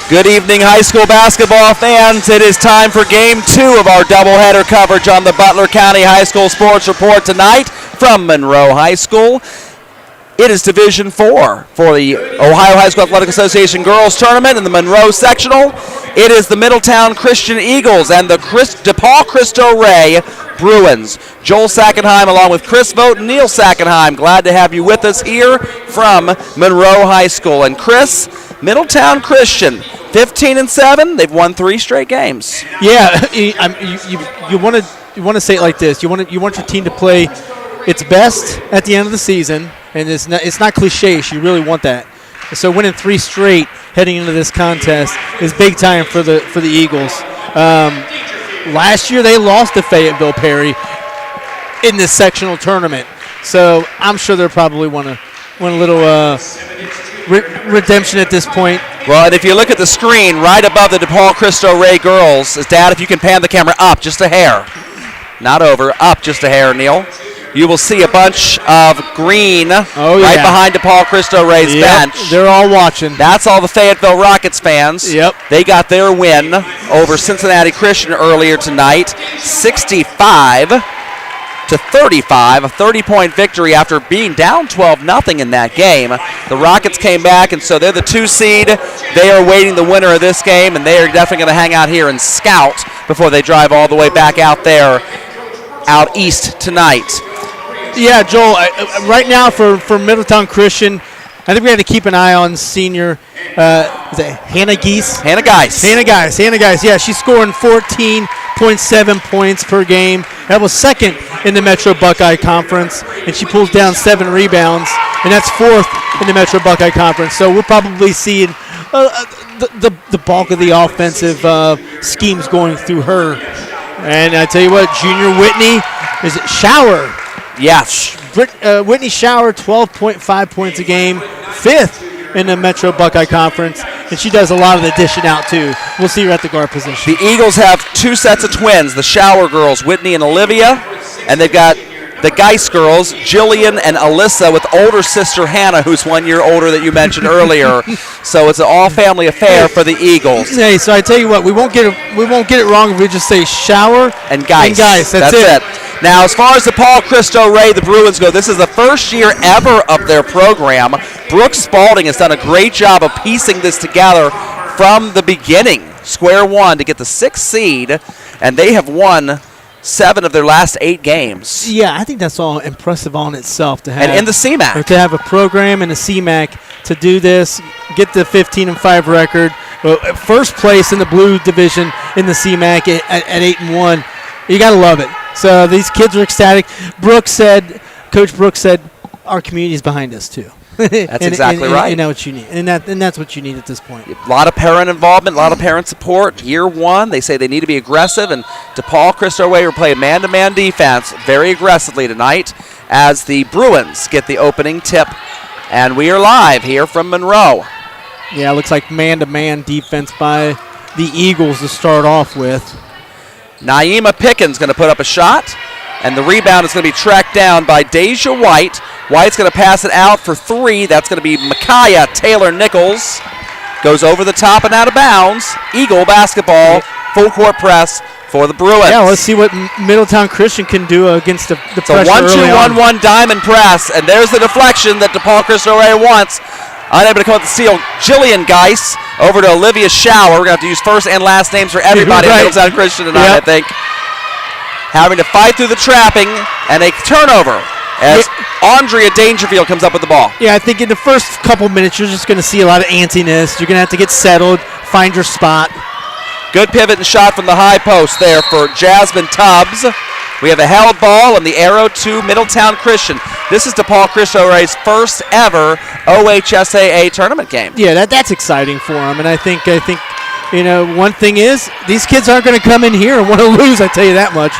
Good evening, high school basketball fans. It is time for Game 2 of our doubleheader coverage on the Butler County High School Sports Report tonight from Monroe High School. It is Division 4 for the Ohio High School Athletic Association Girls Tournament in the Monroe Sectional. It is the Middletown Christian Eagles and the DePaul Cristo Rey Bruins. Joel Sackenheim along with Chris Vogt and Neil Sackenheim. Glad to have you with us here from Monroe High School. And Chris, Middletown Christian, 15-7. They've won 3 straight games. Yeah, you want to say it like this. You want your team to play its best at the end of the season, and it's not cliche. You really want that. So winning 3 straight heading into this contest is big time for the Eagles. Last year they lost to Fayetteville Perry in this sectional tournament, so I'm sure they'll probably want a little redemption at this point. Well, and if you look at the screen right above the DePaul Cristo Rey girls, Dad, if you can pan the camera up just a hair, not over, up just a hair, Neil. You will see a bunch of green right behind DePaul Cristo Rey's bench. They're all watching. That's all the Fayetteville Rockets fans. Yep. They got their win over Cincinnati Christian earlier tonight, 65-35, a 30-point victory after being down 12-0 in that game. The Rockets came back, and so they're the 2 seed. They are awaiting the winner of this game, and they are definitely going to hang out here and scout before they drive all the way back out there, out east tonight. Yeah, Joel, right now for Middletown Christian, I think we have to keep an eye on senior, is it Hannah Geis? Hannah Geis. Yeah, she's scoring 14.7 points per game. That was second in the Metro Buckeye Conference, and she pulls down 7 rebounds, and that's 4th in the Metro Buckeye Conference. So we're probably seeing the bulk of the offensive schemes going through her. And I tell you what, Junior Whitney, is it Shower? Yes. Whitney Shower, 12.5 points a game, 5th in the Metro Buckeye Conference, and she does a lot of the dishing out too. We'll see her at the guard position. The Eagles have 2 sets of twins, the Shower girls, Whitney and Olivia, and they've got the Geis girls, Jillian and Alyssa, with older sister Hannah, who's 1 year older that you mentioned earlier. So it's an all-family affair for the Eagles. Hey, so I tell you what, we won't get it wrong if we just say Shower and Geis. That's it. Now, as far as DePaul Cristo Rey, the Bruins go, this is the first year ever of their program. Brooke Spalding has done a great job of piecing this together from the beginning, square one, to get the 6th seed, and they have won 7 of their last 8 games. Yeah, I think that's all impressive on itself to have. And in the CMAC. To have a program in the CMAC to do this, get the 15-5 record, first place in the blue division in the CMAC at 8-1. You got to love it. So these kids are ecstatic. Coach Brooks said, our community is behind us too. That's exactly right. You know what you need, and that's what you need at this point. A lot of parent involvement, a lot of parent support. Year 1, they say they need to be aggressive, and DePaul Cristo Rey will play man-to-man defense very aggressively tonight as the Bruins get the opening tip. And we are live here from Monroe. Yeah, it looks like man-to-man defense by the Eagles to start off with. Naima Pickens going to put up a shot, and the rebound is going to be tracked down by Deja White. White's going to pass it out for 3. That's going to be Micaiah Taylor-Nichols. Goes over the top and out of bounds. Eagle basketball, full court press for the Bruins. Yeah, let's see what Middletown Christian can do against the pressure. It's a 1-2-1-1 diamond press, and there's the deflection that DePaul Cristo Rey wants. Unable to come up with the steal. Jillian Geis over to Olivia Shower. We're going to have to use first and last names for everybody right. at Middletown Christian tonight, I think. Having to fight through the trapping, and a turnover as Andrea Dangerfield comes up with the ball. Yeah, I think in the first couple minutes, you're just going to see a lot of antsiness. You're going to have to get settled, find your spot. Good pivot and shot from the high post there for Jasmine Tubbs. We have a held ball and the arrow to Middletown Christian. This is DePaul Cristo Rey's first ever OHSAA tournament game. Yeah, that's exciting for them. And I think one thing is these kids aren't going to come in here and want to lose, I tell you that much.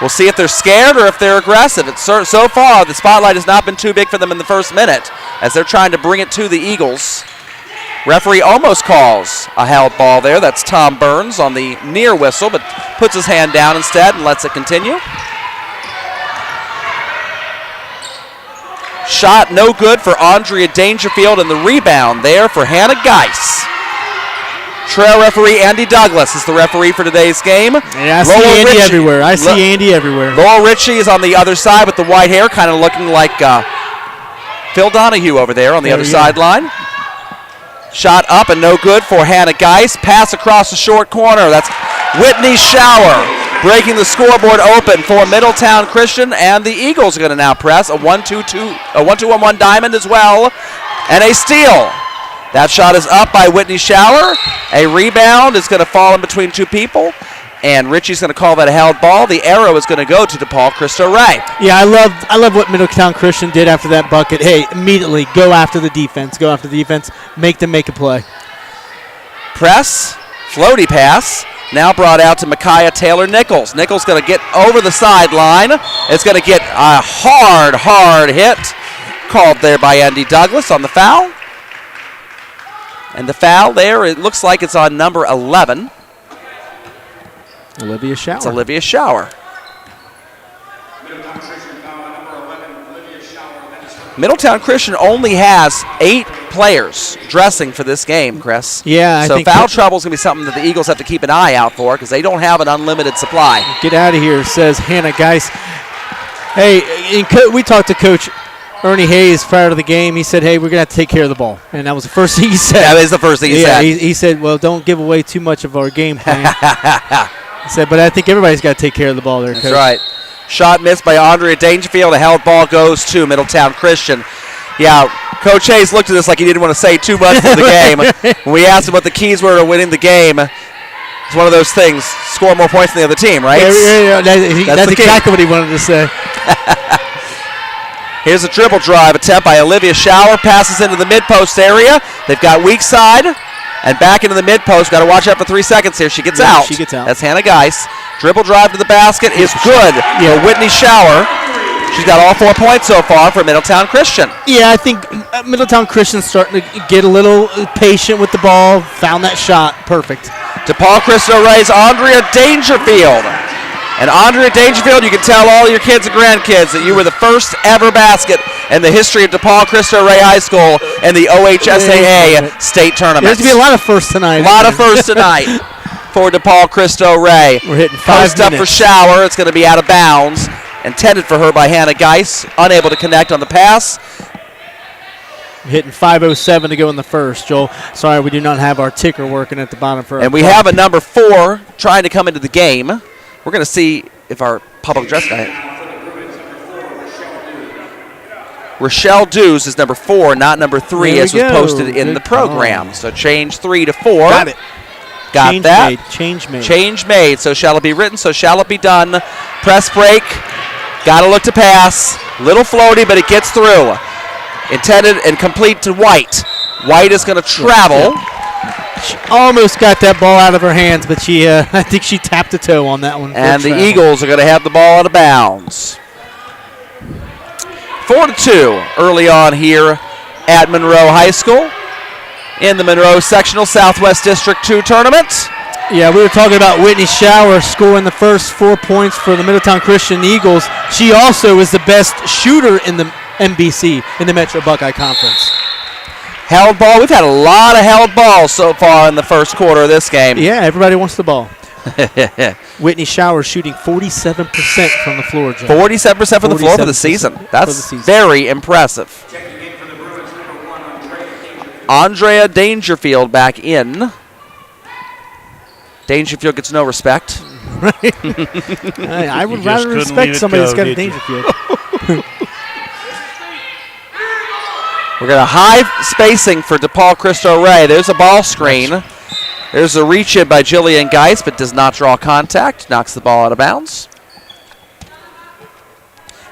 We'll see if they're scared or if they're aggressive. So far, the spotlight has not been too big for them in the first minute as they're trying to bring it to the Eagles. Referee almost calls a held ball there. That's Tom Burns on the near whistle, but puts his hand down instead and lets it continue. Shot no good for Andrea Dangerfield, and the rebound there for Hannah Geis. Trail referee Andy Douglas is the referee for today's game. Yeah, I see Andy everywhere. I see Andy everywhere. Lowell Ritchie is on the other side with the white hair, kind of looking like Phil Donahue over there on the other sideline. Shot up and no good for Hannah Geis. Pass across the short corner. That's Whitney Shower breaking the scoreboard open for Middletown Christian, and the Eagles are going to now press a 1-2-1-1 diamond as well, and a steal. That shot is up by Whitney Shower. A rebound is going to fall in between two people, and Richie's going to call that a held ball. The arrow is going to go to DePaul Cristo Rey. Yeah, I love what Middletown Christian did after that bucket. Hey, immediately go after the defense. Go after the defense. Make them make a play. Press, floaty pass. Now brought out to Micaiah Taylor-Nichols. Nichols going to get over the sideline. It's going to get a hard hit called there by Andy Douglas on the foul. And the foul there, it looks like it's on number 11. Olivia Shower. It's Olivia Shower. Middletown Christian only has 8 players dressing for this game, Chris. Yeah, I so think foul trouble is going to be something that the Eagles have to keep an eye out for because they don't have an unlimited supply. Get out of here, says Hannah Geis. Hey, we talked to Coach Ernie Hayes prior to the game. He said, hey, we're going to have to take care of the ball. And that was the first thing he said. That is the first thing he said. He said, well, don't give away too much of our game plan. He said, but I think everybody's got to take care of the ball there, Coach. That's right. Shot missed by Andrea Dangerfield. A held ball goes to Middletown Christian. Yeah, Coach Hayes looked at this like he didn't want to say too much for the game. When we asked him what the keys were to winning the game, it's one of those things, score more points than the other team, right? Yeah, that's exactly what he wanted to say. Here's a dribble drive attempt by Olivia Shower. Passes into the mid-post area. They've got weak side. And back into the mid-post. Got to watch out for 3 seconds here. She gets out. She gets out. That's Hannah Geis. Dribble drive to the basket is good for Whitney Shower. She's got all 4 points so far for Middletown Christian. Yeah, I think Middletown Christian's starting to get a little patient with the ball. Found that shot. Perfect. DePaul Cristo Rey's Andrea Dangerfield. And Andrea Dangerfield, you can tell all your kids and grandkids that you were the first ever basket in the history of DePaul Cristo Rey High School in the OHSAA state tournament. There's going to be a lot of firsts tonight. A lot of firsts tonight for DePaul Cristo Rey. We're hitting 5 Post up for Shower. It's going to be out of bounds. Intended for her by Hannah Geis. Unable to connect on the pass. Hitting 5:07 to go in the first, Joel. Sorry, we do not have our ticker working at the bottom for And we have a number 4 trying to come into the game. We're going to see if our public address guy. Rochelle Dews is number 4, not number 3, as was posted in the program. So change 3 to 4. Got it. Got Change that. made. Change made. Change made. So shall it be written, so shall it be done. Press break. Got to look to pass. Little floaty, but it gets through. Intended and complete to White. White is going to travel. She almost got that ball out of her hands, but I think she tapped a toe on that one. And the Eagles are going to have the ball out of bounds. 4-2 early on here at Monroe High School in the Monroe Sectional Southwest District 2 tournament. Yeah, we were talking about Whitney Shower scoring the first 4 points for the Middletown Christian Eagles. She also is the best shooter in the MBC, in the Metro Buckeye Conference. Held ball. We've had a lot of held balls so far in the first quarter of this game. Yeah, everybody wants the ball. Whitney Shower shooting 47% from the floor, John. 47% from the floor for the season. That's very impressive. Andrea Dangerfield back in. Dangerfield gets no respect. I would rather respect somebody that's got a Dangerfield. We're going to high spacing for DePaul Cristo Rey. There's a ball screen. There's a reach in by Jillian Geis, but does not draw contact. Knocks the ball out of bounds.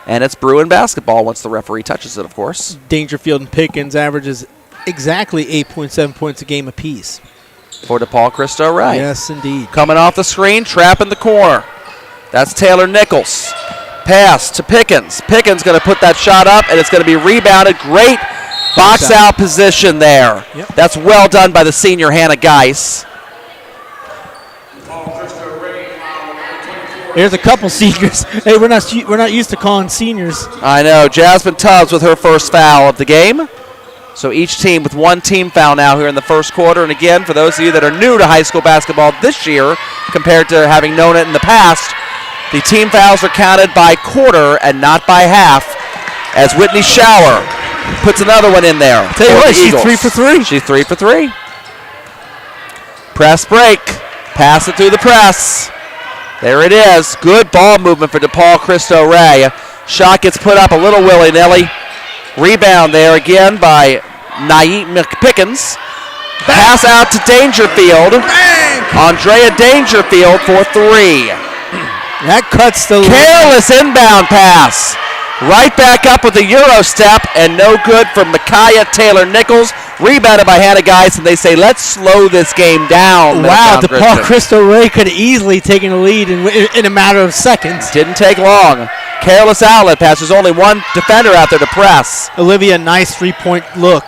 And it's Bruin basketball once the referee touches it, of course. Dangerfield and Pickens averages exactly 8.7 points a game apiece. For DePaul Cristo Rey. Yes, indeed. Coming off the screen, trap in the corner. That's Taylor-Nichols. Pass to Pickens. Pickens going to put that shot up, and it's going to be rebounded. Great box out position there. Yep. That's well done by the senior Hannah Geis. There's a couple seniors. Hey, we're not used to calling seniors. I know. Jasmine Tubbs with her first foul of the game. So each team with one team foul now here in the first quarter. And again, for those of you that are new to high school basketball this year compared to having known it in the past, the team fouls are counted by quarter and not by half, as Whitney Shower puts another one in there. Tell you what, she's 3 for 3. She's 3 for 3. Press break. Pass it through the press. There it is. Good ball movement for DePaul Cristo Rey. Shot gets put up a little willy-nilly. Rebound there again by Naeem Pickens. Pass out to Dangerfield. Andrea Dangerfield for 3. That cuts the Careless inbound pass. Right back up with a Euro step, and no good from Micaiah Taylor-Nichols. Rebounded by Hannah Geis, and they say, let's slow this game down. Wow, DePaul Cristo Rey could have easily taken a lead in a matter of seconds. Didn't take long. Careless outlet pass. There's only one defender out there to press. Olivia, nice three-point look.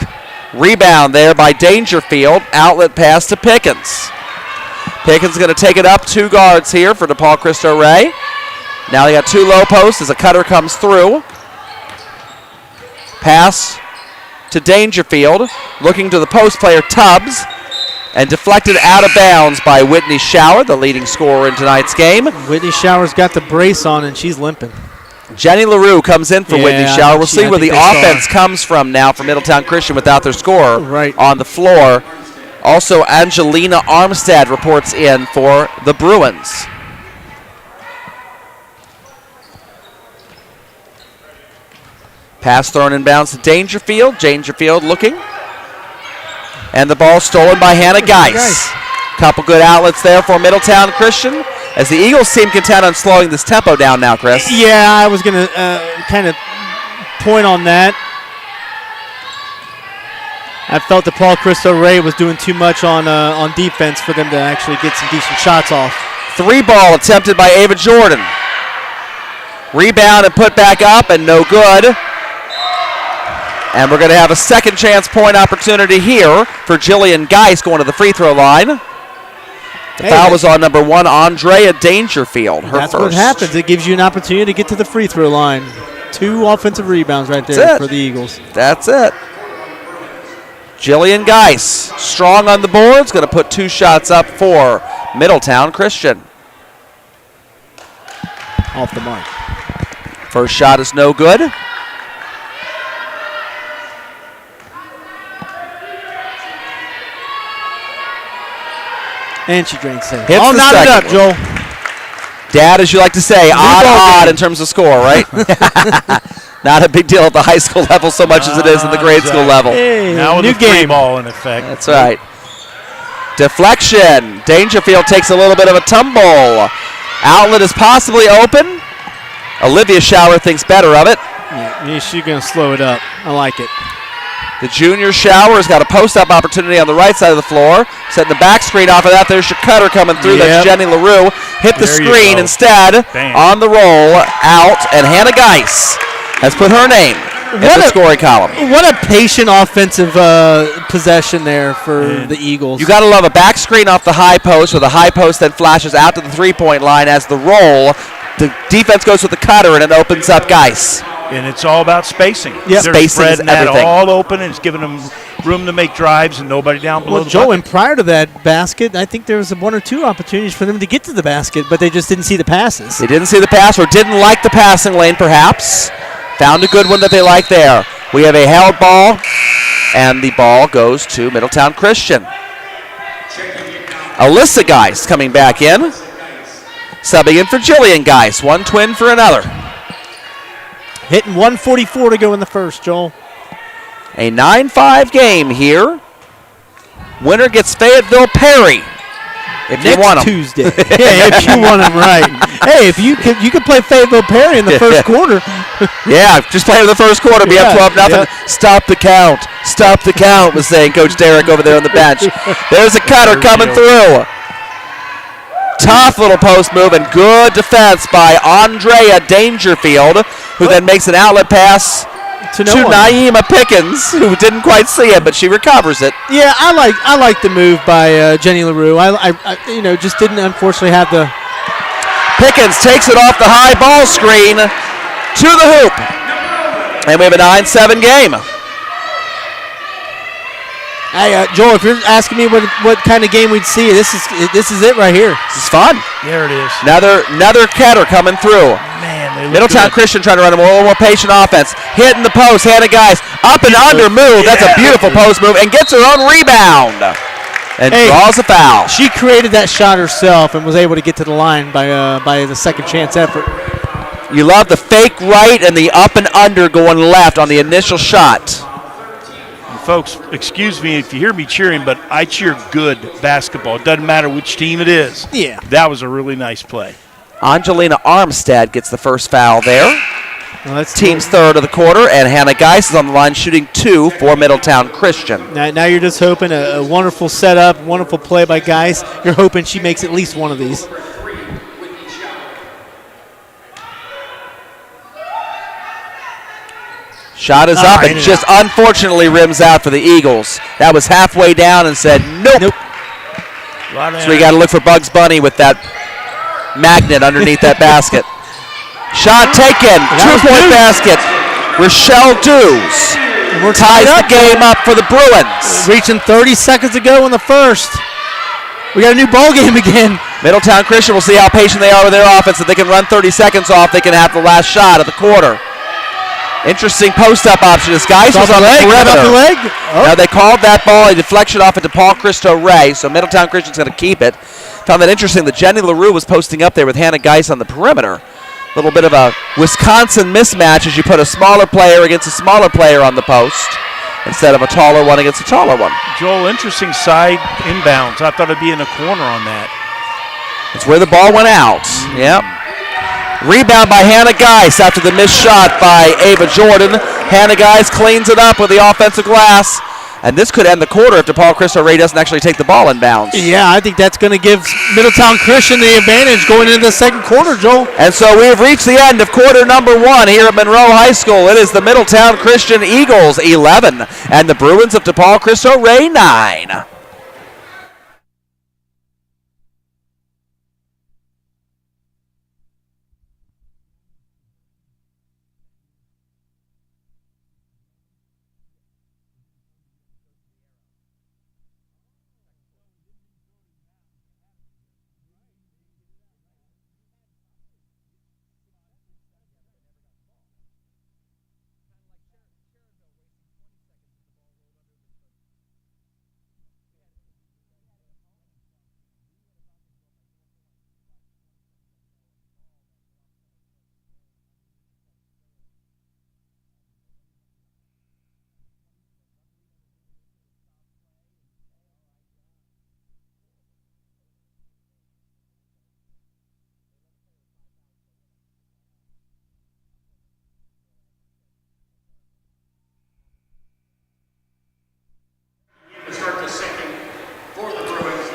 Rebound there by Dangerfield. Outlet pass to Pickens. Pickens is going to take it up. 2 guards here for DePaul Cristo Rey. Now they got 2 low posts as a cutter comes through. Pass to Dangerfield. Looking to the post player Tubbs. And deflected out of bounds by Whitney Shower, the leading scorer in tonight's game. Whitney Shower's got the brace on and she's limping. Jenny LaRue comes in for Whitney Shower. We'll see where the offense comes from now for Middletown Christian without their scorer on the floor. Also, Angelina Armstead reports in for the Bruins. Pass thrown inbounds to Dangerfield. Dangerfield looking. And the ball stolen by Hannah Geis. Couple good outlets there for Middletown Christian. As the Eagles seem content on slowing this tempo down now, Chris. Yeah, I was going to kind of point on that. I felt DePaul Cristo Rey was doing too much on defense for them to actually get some decent shots off. 3 ball attempted by Ava Jordan. Rebound and put back up and no good. And we're going to have a second chance point opportunity here for Jillian Geis going to the free throw line. The foul was on number 1, Andrea Dangerfield, her that's first. That's what happens. It gives you an opportunity to get to the free throw line. 2 offensive rebounds right there for the Eagles. That's it. Jillian Geis, strong on the boards, going to put 2 shots up for Middletown Christian. Off the mark. First shot is no good. And she drains it. Hits not it up, Joel. Dad, as you like to say, odd in terms of score, right? Not a big deal at the high school level so much as it is at the grade school level. Hey, now with new the free game ball in effect. That's right. Deflection. Dangerfield takes a little bit of a tumble. Outlet is possibly open. Olivia Shower thinks better of it. Yeah, she's going to slow it up. I like it. The junior Shower has got a post-up opportunity on the right side of the floor. Setting the back screen off of that. There's your cutter coming through. That's Jenny LaRue. Hit the screen instead. Bam. On the roll, out, and Hannah Geis has put her name in the scoring column. What a patient offensive possession there for the Eagles. You got to love a back screen off the high post, where the high post then flashes out to the three-point line as the roll. The defense goes with the cutter, and it opens up Geis. And it's all about spacing. Yep. They're Spacing spreading is that everything. all open, and it's giving them room to make drives and nobody down below the Joe, bucket. and prior to that basket, I think there was 1 or 2 opportunities for them to get to the basket, but they just didn't see the passes. They didn't see the pass or didn't like the passing lane, perhaps. Found a good one that they like there. We have a held ball, and the ball goes to Middletown Christian. Alyssa Geis coming back in. Subbing in for Jillian Geis. One twin for another. Hitting 1:44 to go in the first, Joel. A 9-5 game here. Winner gets Fayetteville Perry. If you want them. Tuesday. Yeah, if you want them, right. Hey, if you could play Fayetteville Perry in the first quarter. Yeah, just play in the first quarter. Be up 12-0. Yeah. Stop the count. Stop the count, was saying Coach Derrick over there on the bench. There's a cutter coming through. Tough little post move and good defense by Andrea Dangerfield, who then makes an outlet pass to Naima Pickens, who didn't quite see it, but she recovers it. Yeah, I like the move by Jenny LaRue. I just didn't unfortunately have the. Pickens takes it off the high ball screen to the hoop, and we have a 9-7 game. Hey, Joel, if you're asking me what kind of game we'd see, this is it right here. This is fun. There it is. Another Ketter coming through. Man, they look Middletown good. Christian trying to run a more patient offense. Hitting the post, Hannah Guys up and under move. That's a beautiful post move and gets her own rebound and draws a foul. She created that shot herself and was able to get to the line by the second chance effort. You love the fake right and the up and under going left on the initial shot. Folks, excuse me if you hear me cheering, but I cheer good basketball. It doesn't matter which team it is. Yeah. That was a really nice play. Angelina Armstead gets the first foul there. Well, that's Team's third of the quarter, and Hannah Geis is on the line shooting 2 for Middletown Christian. Now you're just hoping a wonderful setup, wonderful play by Geis. You're hoping she makes at least one of these. Shot is up and just unfortunately rims out for the Eagles. That was halfway down and said nope. So we got to look for Bugs Bunny with that magnet underneath that basket. Shot taken. 2-point basket. Rochelle Dews ties the game up for the Bruins. Reaching 30 seconds ago in the first. We got a new ball game again. Middletown Christian will see how patient they are with their offense. If they can run 30 seconds off, they can have the last shot of the quarter. Interesting post-up option. This guy was on the perimeter. Now they called that ball a deflection off at DePaul Cristo Rey, so Middletown Christian's going to keep it. Found that interesting that Jenny LaRue was posting up there with Hannah Geis on the perimeter. A little bit of a Wisconsin mismatch as you put a smaller player against a smaller player on the post instead of a taller one against a taller one. Joel, interesting side inbounds. I thought it'd be in the corner on that. It's where the ball went out. Yep. Rebound by Hannah Geis after the missed shot by Ava Jordan. Hannah Geis cleans it up with the offensive glass. And this could end the quarter if DePaul Cristo Rey doesn't actually take the ball in bounds. Yeah, I think that's going to give Middletown Christian the advantage going into the second quarter, Joel. And so we have reached the end of quarter number 1 here at Monroe High School. It is the Middletown Christian Eagles 11 and the Bruins of DePaul Cristo Rey 9.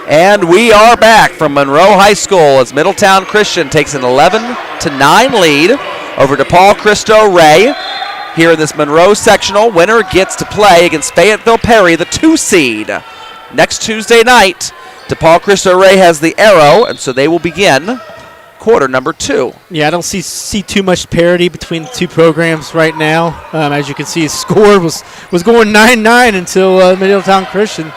And we are back from Monroe High School as Middletown Christian takes an 11-9 lead over DePaul Cristo Rey. Here in this Monroe sectional, winner gets to play against Fayetteville Perry, the 2 seed. Next Tuesday night, DePaul Cristo Rey has the arrow, and so they will begin quarter number 2. Yeah, I don't see too much parity between the two programs right now. As you can see, his score was going 9-9 until Middletown Christian.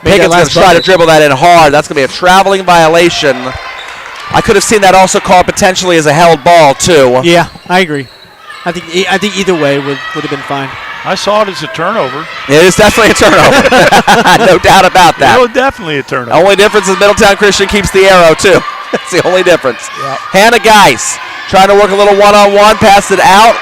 Pickett's going to try to dribble that in hard. That's going to be a traveling violation. I could have seen that also called potentially as a held ball, too. Yeah, I agree. I think either way would have been fine. I saw it as a turnover. It is definitely a turnover. No doubt about that. No, definitely a turnover. Only difference is Middletown Christian keeps the arrow, too. That's the only difference. Yep. Hannah Geis trying to work a little one-on-one, passed it out,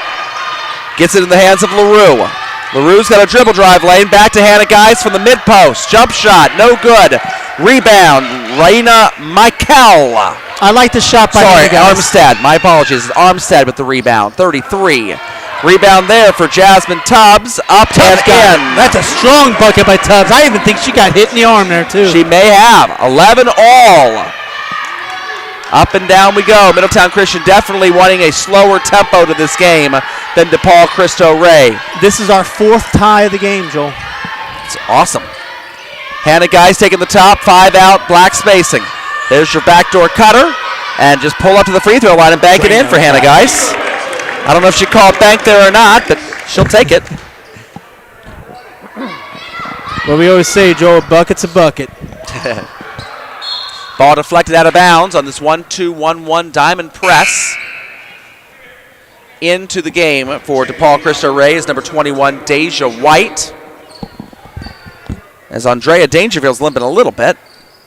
gets it in the hands of LaRue. LaRue's got a dribble drive lane, back to Hannah Geis from the mid-post. Jump shot, no good. Rebound, Raina Michael. I like the shot by Hannah Geis. Armstead. My apologies. Armstead with the rebound, 33. Rebound there for Jasmine Tubbs, up and in. That's a strong bucket by Tubbs. I even think she got hit in the arm there, too. She may have. 11 all. Up and down we go. Middletown Christian definitely wanting a slower tempo to this game than DePaul Cristo Rey. This is our 4th tie of the game, Joel. It's awesome. Hannah Geis taking the top, 5 out, black spacing. There's your backdoor cutter, and just pull up to the free throw line and bank it in for Hannah Geis. I don't know if she called bank there or not, but she'll take it. Well, we always say, Joe, a bucket's a bucket. Ball deflected out of bounds on this 1-2-1-1 diamond press. Into the game for DePaul Cristo Rey is number 21, Deja White. As Andrea Dangerfield's limping a little bit.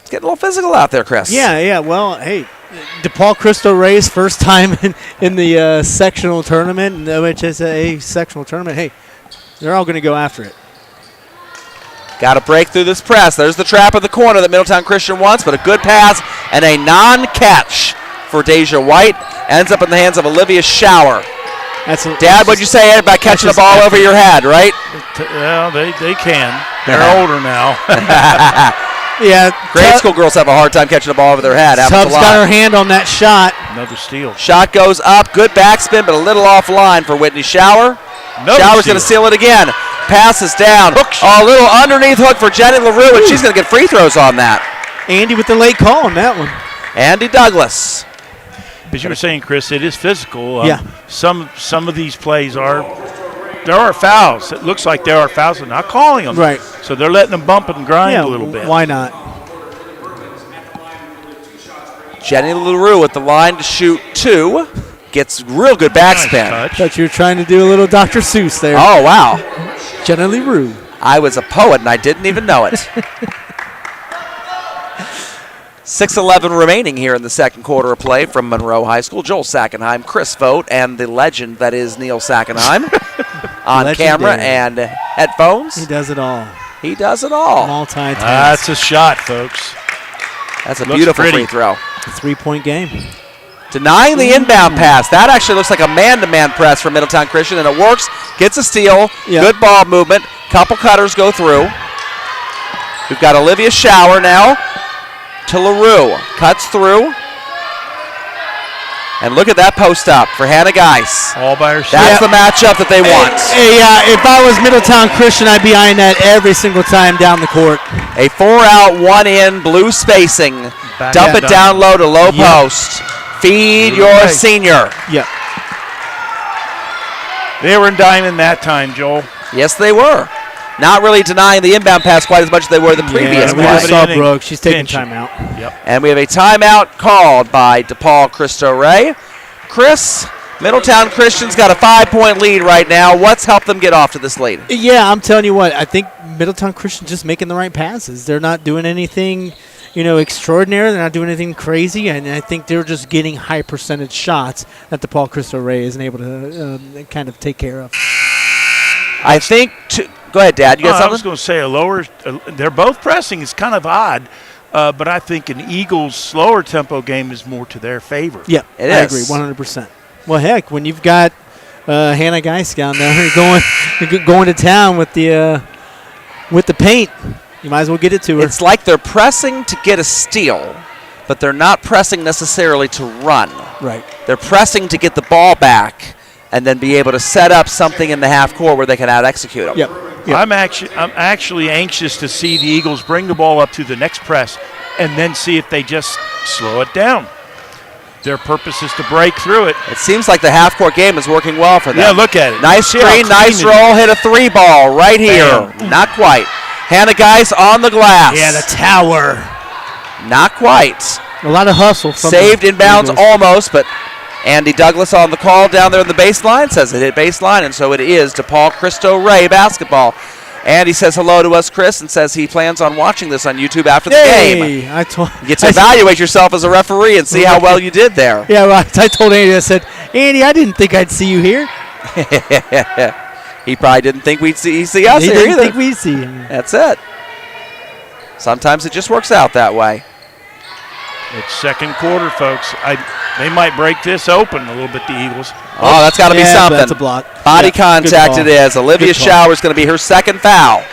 It's getting a little physical out there, Chris. Yeah. Well, hey, DePaul Cristo Rey's first time in the sectional tournament, in the OHSA sectional tournament. Hey, they're all going to go after it. Got to break through this press. There's the trap in the corner that Middletown Christian wants, but a good pass and a non-catch for Deja White. Ends up in the hands of Olivia Shower. Dad, what'd you say about catching the ball over your head, right? Well, they can. They're older now. Yeah. Grade school girls have a hard time catching the ball over their head. Tubbs got her hand on that shot. Another steal. Shot goes up. Good backspin, but a little offline for Whitney Shower. Shower's going to seal it again. Passes down. A little underneath hook for Jenny LaRue, and she's going to get free throws on that. Andy with the late call on that one. Andy Douglas. As you were saying, Chris, it is physical. Yeah. Some of these plays there are fouls. It looks like there are fouls. They're not calling them. Right. So they're letting them bump and grind a little bit. Why not? Jenny LaRue at the line to shoot 2. Gets real good backspin. Nice Thought you were trying to do a little Dr. Seuss there. Oh, wow. Jenny LaRue. I was a poet, and I didn't even know it. 6:11 remaining here in the second quarter of play from Monroe High School. Joel Sackenheim, Chris Vogt, and the legend that is Neil Sackenheim on Legendary. camera and headphones. He does it all. He does it all. Multi-task. That's a shot, folks. That's a Looks beautiful pretty. free throw. A 3-point game. Denying the inbound pass. That actually looks like a man-to-man press for Middletown Christian, and it works. Gets a steal. Yeah. Good ball movement. Couple cutters go through. We've got Olivia Shower now to LaRue. Cuts through. And look at that post up for Hannah Geis. All by herself. That's the matchup that they want. Hey, if I was Middletown Christian, I'd be eyeing that every single time down the court. A 4-out, 1-in, blue spacing. Dump it down low to low post. Feed your senior. Yep. They were in diamond that time, Joel. Yes, they were. Not really denying the inbound pass quite as much as they were the previous we play. just saw Brooke. She's taking timeout. Yep. And we have a timeout called by DePaul Cristo Rey. Chris, Middletown Christian's got a 5-point lead right now. What's helped them get off to this lead? Yeah, I'm telling you what. I think Middletown Christian just making the right passes. They're not doing anything, extraordinary. They're not doing anything crazy, and I think they're just getting high percentage shots that DePaul Cristo Rey isn't able to kind of take care of. I think. Go ahead, Dad. You got something? I was going to say they're both pressing. It's kind of odd, but I think an Eagles' slower tempo game is more to their favor. Yeah, I agree 100%. Well, heck, when you've got Hannah Geis down there going to town with the paint, you might as well get it to her. It's like they're pressing to get a steal, but they're not pressing necessarily to run. Right. They're pressing to get the ball back and then be able to set up something in the half court where they can out-execute them. Yep. I'm actually anxious to see the Eagles bring the ball up to the next press and then see if they just slow it down. Their purpose is to break through it. It seems like the half-court game is working well for them. Yeah, look at it. Nice screen, nice roll, hit a 3-ball right here. Bam. Not quite. Hannah Geis on the glass. Yeah, the tower. Not quite. A lot of hustle. From Saved the inbounds Eagles. almost, but Andy Douglas on the call down there in the baseline says it hit baseline, and so it is DePaul Cristo Rey basketball. Andy says hello to us, Chris, and says he plans on watching this on YouTube after the game. You get to evaluate yourself as a referee and see how well you did there. Yeah, right. I told Andy, I said, Andy, I didn't think I'd see you here. He probably didn't think we'd see us He here didn't either. think we'd see him. That's it. Sometimes it just works out that way. It's second quarter, folks. They might break this open a little bit, the Eagles. Oh, that's got to be something. That's a block. Body Yeah, contact it is. Olivia Shower is going to be her second foul.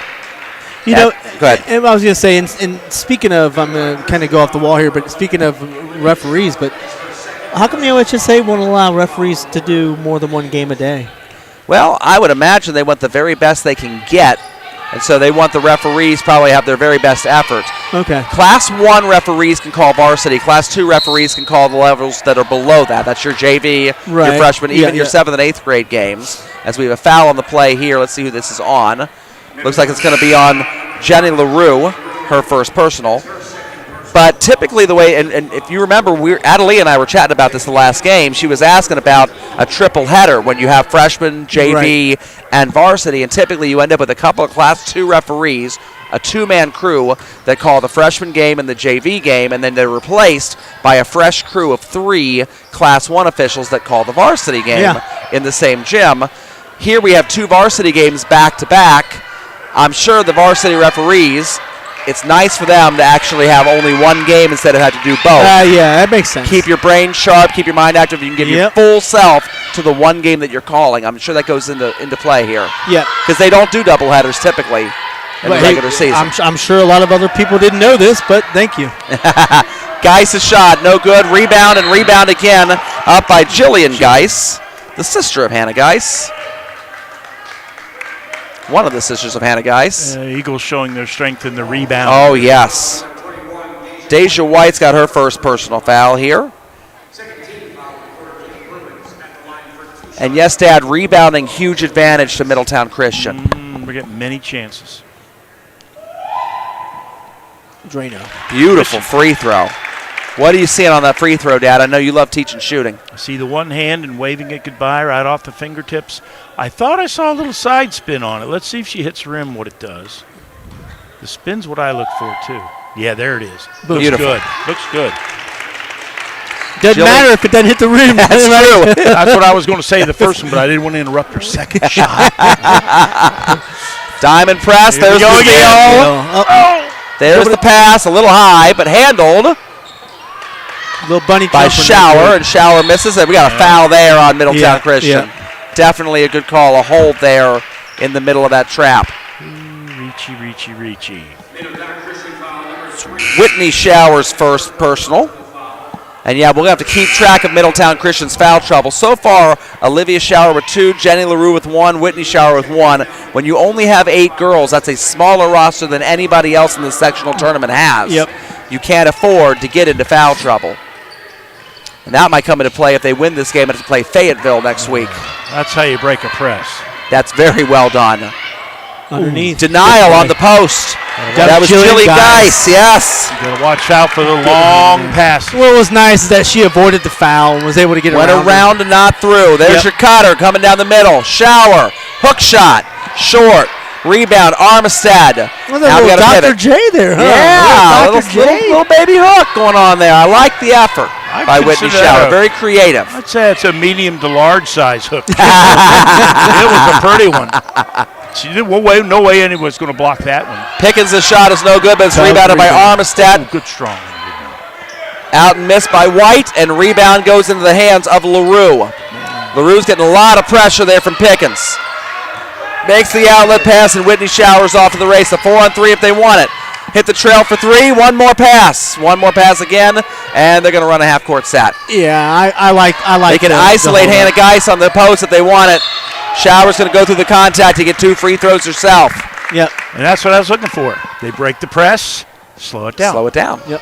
Go ahead. And I was going to say, and speaking of, I'm going to kind of go off the wall here, but speaking of referees, but how come the OHSA won't allow referees to do more than one game a day? Well, I would imagine they want the very best they can get, and so they want the referees probably have their very best effort. Okay. Class 1 referees can call varsity. Class 2 referees can call the levels that are below that. That's your JV, your freshman, even your 7th and 8th grade games. As we have a foul on the play here, let's see who this is on. Looks like it's going to be on Jenny LaRue, her first personal. But typically the way, and if you remember, Adelie and I were chatting about this the last game. She was asking about a triple header when you have freshman, JV, and varsity. And typically you end up with a couple of Class 2 referees, a two-man crew that call the freshman game and the JV game, and then they're replaced by a fresh crew of 3 Class 1 officials that call the varsity game in the same gym. Here we have 2 varsity games back-to-back. I'm sure the varsity referees, it's nice for them to actually have only one game instead of have to do both. Yeah, that makes sense. Keep your brain sharp, keep your mind active. You can give your full self to the one game that you're calling. I'm sure that goes into play here. Yeah. Because they don't do doubleheaders typically in the regular season. I'm sure a lot of other people didn't know this, but thank you. Geis' shot, no good. Rebound and rebound again, up by Jillian Geis, the sister of Hannah Geis. One of the sisters of Hannah Geis. Eagles showing their strength in the rebound. Oh, yes. Deja White's got her first personal foul here. And yes, Dad, rebounding, huge advantage to Middletown Christian. We're getting many chances. Drano. Beautiful free throw. What are you seeing on that free throw, Dad? I know you love teaching shooting. I see the one hand and waving it goodbye right off the fingertips. I thought I saw a little side spin on it. Let's see if she hits rim, what it does. The spin's what I look for, too. Yeah, there it is. Looks Beautiful. good. Looks good. Doesn't matter if it doesn't hit the rim. That's true. That's what I was going to say the first one, but I didn't want to interrupt her second shot. Diamond press. Here we There's go the again. steal. There's the pass. A little high, but handled Little bunny by jumper. Shower, and Shower misses. And we got a foul there on Middletown Christian. Yeah. Definitely a good call. A hold there in the middle of that trap. Reachy. Whitney Shower's first personal. And yeah, we'll have to keep track of Middletown Christian's foul trouble. So far, Olivia Shower with 2, Jenny LaRue with 1, Whitney Shower with 1. When you only have 8 girls, that's a smaller roster than anybody else in the sectional tournament has. Yep. You can't afford to get into foul trouble. And that might come into play if they win this game and have to play Fayetteville next week. That's how you break a press. That's very well done. Underneath. Denial on the post. That was Jilly Geis, yes. You got to watch out for the long passes. What was nice is that she avoided the foul and was able to get Went around and not through. There's your cutter coming down the middle. Shower, hook shot, short, rebound, Armistead. Well, now we got Dr. J there, huh? Yeah, little baby hook going on there. I like the effort by Whitney Shower. Very creative. I'd say it's a medium to large size hook. It was a pretty one. No way anyone's going to block that one. Pickens' shot is no good, but it's rebounded by Armistead. Good strong. Out and missed by White, and rebound goes into the hands of LaRue. LaRue's getting a lot of pressure there from Pickens. Makes the outlet pass, and Whitney Showers off to the race. A 4-on-3 if they want it. Hit the trail for 3. One more pass. One more pass again, and they're going to run a half-court set. Yeah, I like. They can isolate Hannah Geis on the post if they want it. Showers going to go through the contact to get 2 free throws herself. Yep. And that's what I was looking for. They break the press, slow it down. Slow it down. Yep.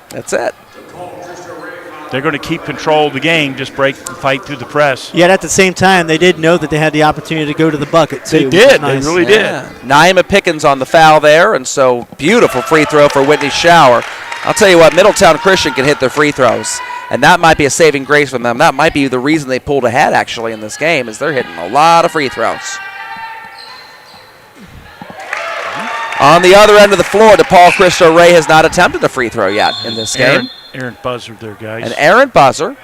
That's it. They're going to keep control of the game, just break and fight through the press. Yet at the same time, they did know that they had the opportunity to go to the bucket, too. They did. Nice. They really did. Naima Pickens on the foul there, and so beautiful free throw for Whitney Shower. I'll tell you what, Middletown Christian can hit their free throws, and that might be a saving grace for them. That might be the reason they pulled ahead, actually, in this game, is they're hitting a lot of free throws. On the other end of the floor, DePaul Cristo Rey has not attempted a free throw yet in this game. Errant buzzer there, guys. An errant buzzer.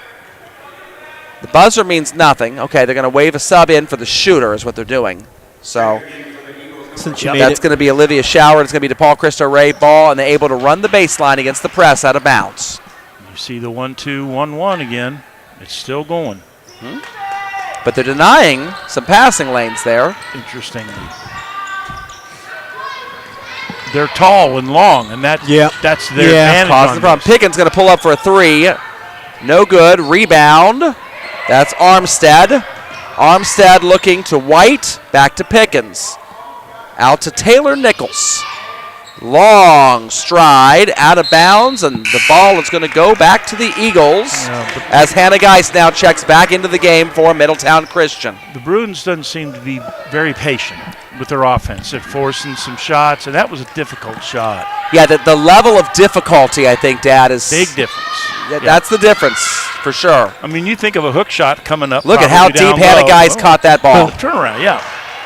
The buzzer means nothing. Okay, they're going to wave a sub in for the shooter is what they're doing. So that's going to be Olivia Shower. It's going to be DePaul Cristo Rey ball, and they're able to run the baseline against the press out of bounds. You see the 1-2-1-1 again. It's still going. But they're denying some passing lanes there. Interestingly. They're tall and long, and that's their advantage. Causes the problem. Pickens going to pull up for a 3. No good. Rebound. That's Armstead. Armstead looking to White. Back to Pickens. Out to Taylor Nichols. Long stride out of bounds, and the ball is going to go back to the Eagles as Hannah Geis now checks back into the game for Middletown Christian. The Bruins doesn't seem to be very patient with their offense. They're forcing some shots, and that was a difficult shot. Yeah, the level of difficulty, I think, Dad, is... Big difference. That's the difference, for sure. I mean, you think of a hook shot coming up. Look at how deep Hannah Geis caught that ball. Turnaround, yeah.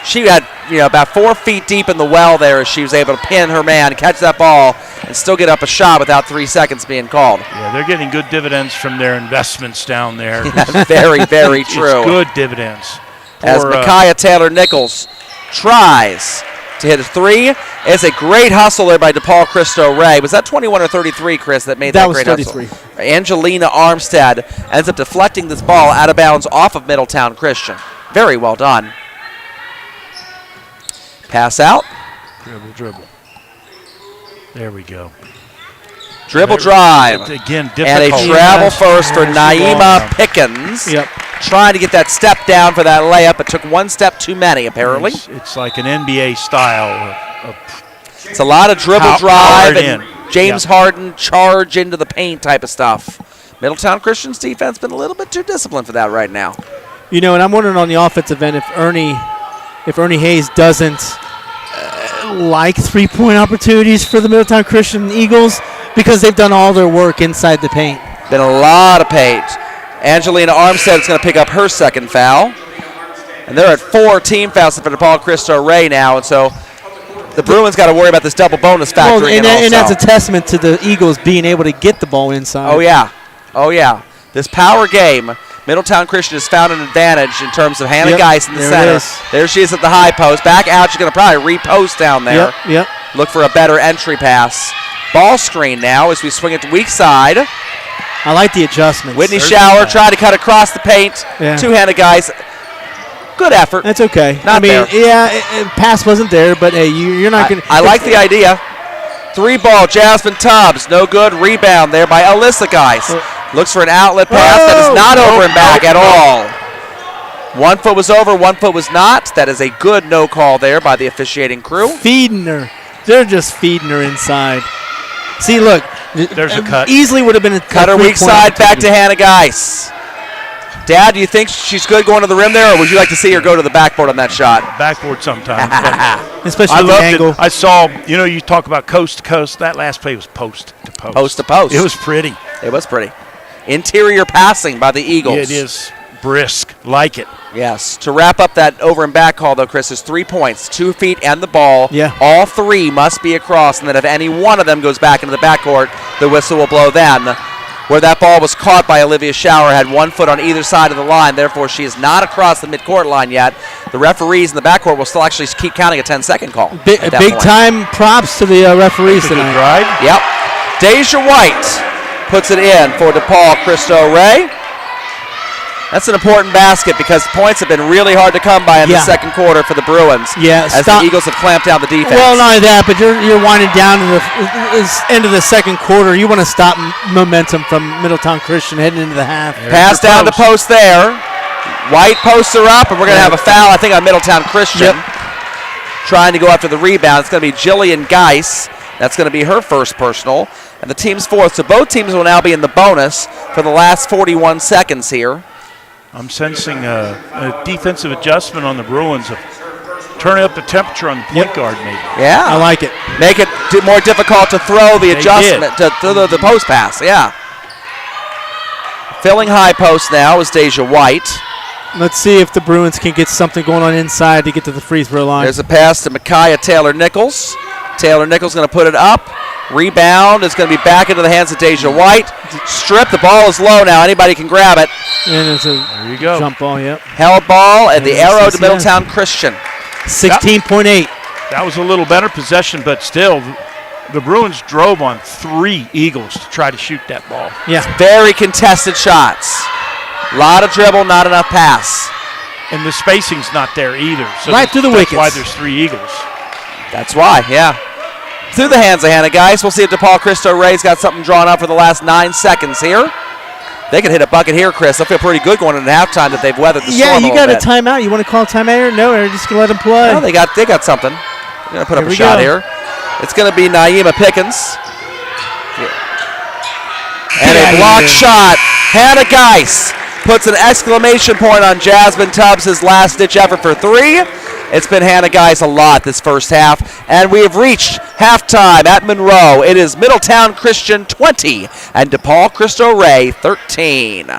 She had, about 4 feet deep in the well there as she was able to pin her man, catch that ball, and still get up a shot without 3 seconds being called. Yeah, they're getting good dividends from their investments down there. Yeah, very, very true. It's good dividends. As Micaiah Taylor-Nichols tries to hit a three. It's a great hustle there by DePaul Cristo Rey. Was that 21 or 33, Chris, that made that great hustle? That was 33. Angelina Armstead ends up deflecting this ball out of bounds off of Middletown Christian. Very well done. Pass out. Dribble. There we go. Dribble drive. Again, difficult. And a travel first for Naima Pickens. Yep. Trying to get that step down for that layup, but took one step too many, apparently. It's like an NBA style. It's a lot of dribble drive and in. James Harden charge into the paint type of stuff. Middletown Christian's defense been a little bit too disciplined for that right now. And I'm wondering on the offensive end if Ernie Hayes doesn't like three-point opportunities for the Middletown Christian Eagles because they've done all their work inside the paint. Been a lot of paint. Angelina Armstead is going to pick up her second foul. And they're at 4 team fouls for DePaul Cristo Rey now, and so the Bruins got to worry about this double bonus factoring in also. And that's a testament to the Eagles being able to get the ball inside. Oh, yeah. This power game, Middletown Christian has found an advantage in terms of Hannah Geis in the center. There she is at the high post. Back out. She's going to probably repost down there. Yep. Look for a better entry pass. Ball screen now as we swing it to weak side. I like the adjustments. Whitney Schauer tried to cut across the paint. To Hannah Geis. Good effort. That's okay. There. Pass wasn't there, but hey, you're not going to. I like the idea. 3-ball, Jasmine Tubbs. No good. Rebound there by Alyssa Geis. Looks for an outlet pass. That is not over and back at all. 1 foot was over, 1 foot was not. That is a good no call there by the officiating crew. Feeding her. They're just feeding her inside. See, look. There's a cut. Easily would have been a cut her weak side back to Hannah Geis. Dad, do you think she's good going to the rim there, or would you like to see her go to the backboard on that shot? Backboard sometimes. Especially the angle. It. I saw, you talk about coast to coast. That last play was post to post. Post to post. It was pretty. It was pretty. Interior passing by the Eagles. It is brisk. Like it. Yes. To wrap up that over and back call, though, Chris, is 3 points, 2 feet and the ball. Yeah. All three must be across, and then if any one of them goes back into the backcourt, the whistle will blow then. Where that ball was caught by Olivia Schauer had 1 foot on either side of the line. Therefore, she is not across the midcourt line yet. The referees in the backcourt will still actually keep counting a 10-second call. Big time props to the referees tonight. Right? Yep. Deja White puts it in for DePaul Cristo Rey. That's an important basket because points have been really hard to come by in the second quarter for the Bruins. Yeah, as the Eagles have clamped down the defense. Well, not only that, but you're winding down to the end of the second quarter. You want to stop momentum from Middletown Christian heading into the half. Pass down the post there. White posts her up, and we're going to have a foul, I think, on Middletown Christian. Trying to go after the rebound. It's going to be Jillian Geis. That's going to be her first personal. And the team's fourth. So both teams will now be in the bonus for the last 41 seconds here. I'm sensing a defensive adjustment on the Bruins of turning up the temperature on the point guard, maybe. Yeah. I like it. Make it more difficult to throw the adjustment to the post pass. Yeah. Filling high post now is Deja White. Let's see if the Bruins can get something going on inside to get to the free throw line. There's a pass to Micaiah Taylor-Nichols. Taylor-Nichols going to put it up. Rebound is going to be back into the hands of Deja White. Strip. The ball is low now. Anybody can grab it. And it's a there you go. Jump ball, yep. Held ball and the arrow to Middletown Christian. 16.8. That was a little better possession, but still, the Bruins drove on 3 Eagles to try to shoot that ball. Yeah. Very contested shots. A lot of dribble, not enough pass. And the spacing's not there either. So right through the wickets. That's why there's 3 Eagles. That's why, yeah. Through the hands of Hannah Geis. We'll see if DePaul Cristo Rey's got something drawn up for the last 9 seconds here. They could hit a bucket here, Chris. They'll feel pretty good going into halftime that they've weathered the storm a little bit. Yeah, you got a timeout. You want to call a timeout here? No, or just going to let them play? No, they got something. They're going to put up a shot here. It's going to be Naima Pickens. And a block shot. Hannah Geis puts an exclamation point on Jasmine Tubbs' last-ditch effort for 3. It's been Hannah Geis a lot this first half. And we have reached halftime at Monroe. It is Middletown Christian 20 and DePaul Cristo Rey 13.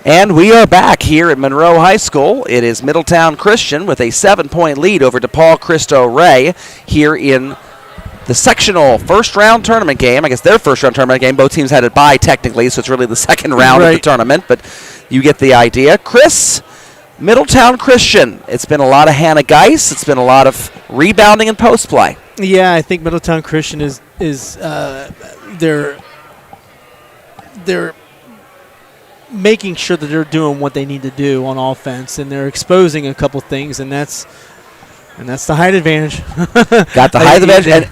And we are back here at Monroe High School. It is Middletown Christian with a 7-point lead over DePaul Cristo Rey here in the sectional first-round tournament game. I guess their first-round tournament game. Both teams had it bye technically, so it's really the second round of the tournament, but you get the idea. Chris, Middletown Christian. It's been a lot of Hannah Geis. It's been a lot of rebounding and post play. Yeah, I think Middletown Christian is they're making sure that they're doing what they need to do on offense, and they're exposing a couple things, and that's the height advantage. Got the height advantage.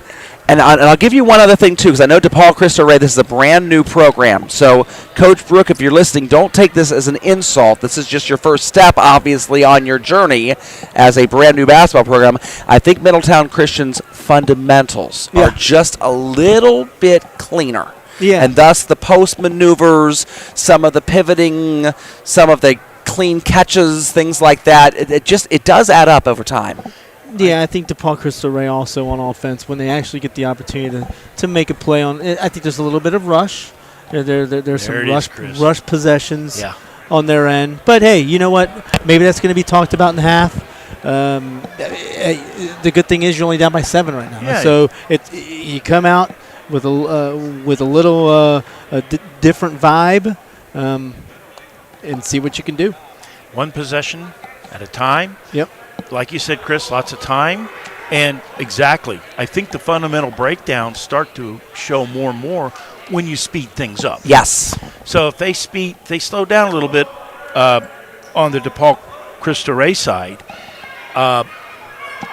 And I'll give you one other thing, too, because I know DePaul Cristo Rey, this is a brand-new program. So, Coach Brook, if you're listening, don't take this as an insult. This is just your first step, obviously, on your journey as a brand-new basketball program. I think Middletown Christian's fundamentals are just a little bit cleaner. Yeah. And thus the post maneuvers, some of the pivoting, some of the clean catches, things like that. It does add up over time. Yeah, I think DePaul Cristo Rey also on offense, when they actually get the opportunity to make a play on it, I think there's a little bit of rush. There's some rush possessions on their end. But, hey, you know what? Maybe that's going to be talked about in the half. The good thing is you're only down by 7 right now. Yeah. So you come out with a little different vibe and see what you can do. One possession at a time. Yep. Like you said, Chris, lots of time. And exactly, I think the fundamental breakdowns start to show more and more when you speed things up. Yes. So if they slow down a little bit on the DePaul Cristo Rey side. I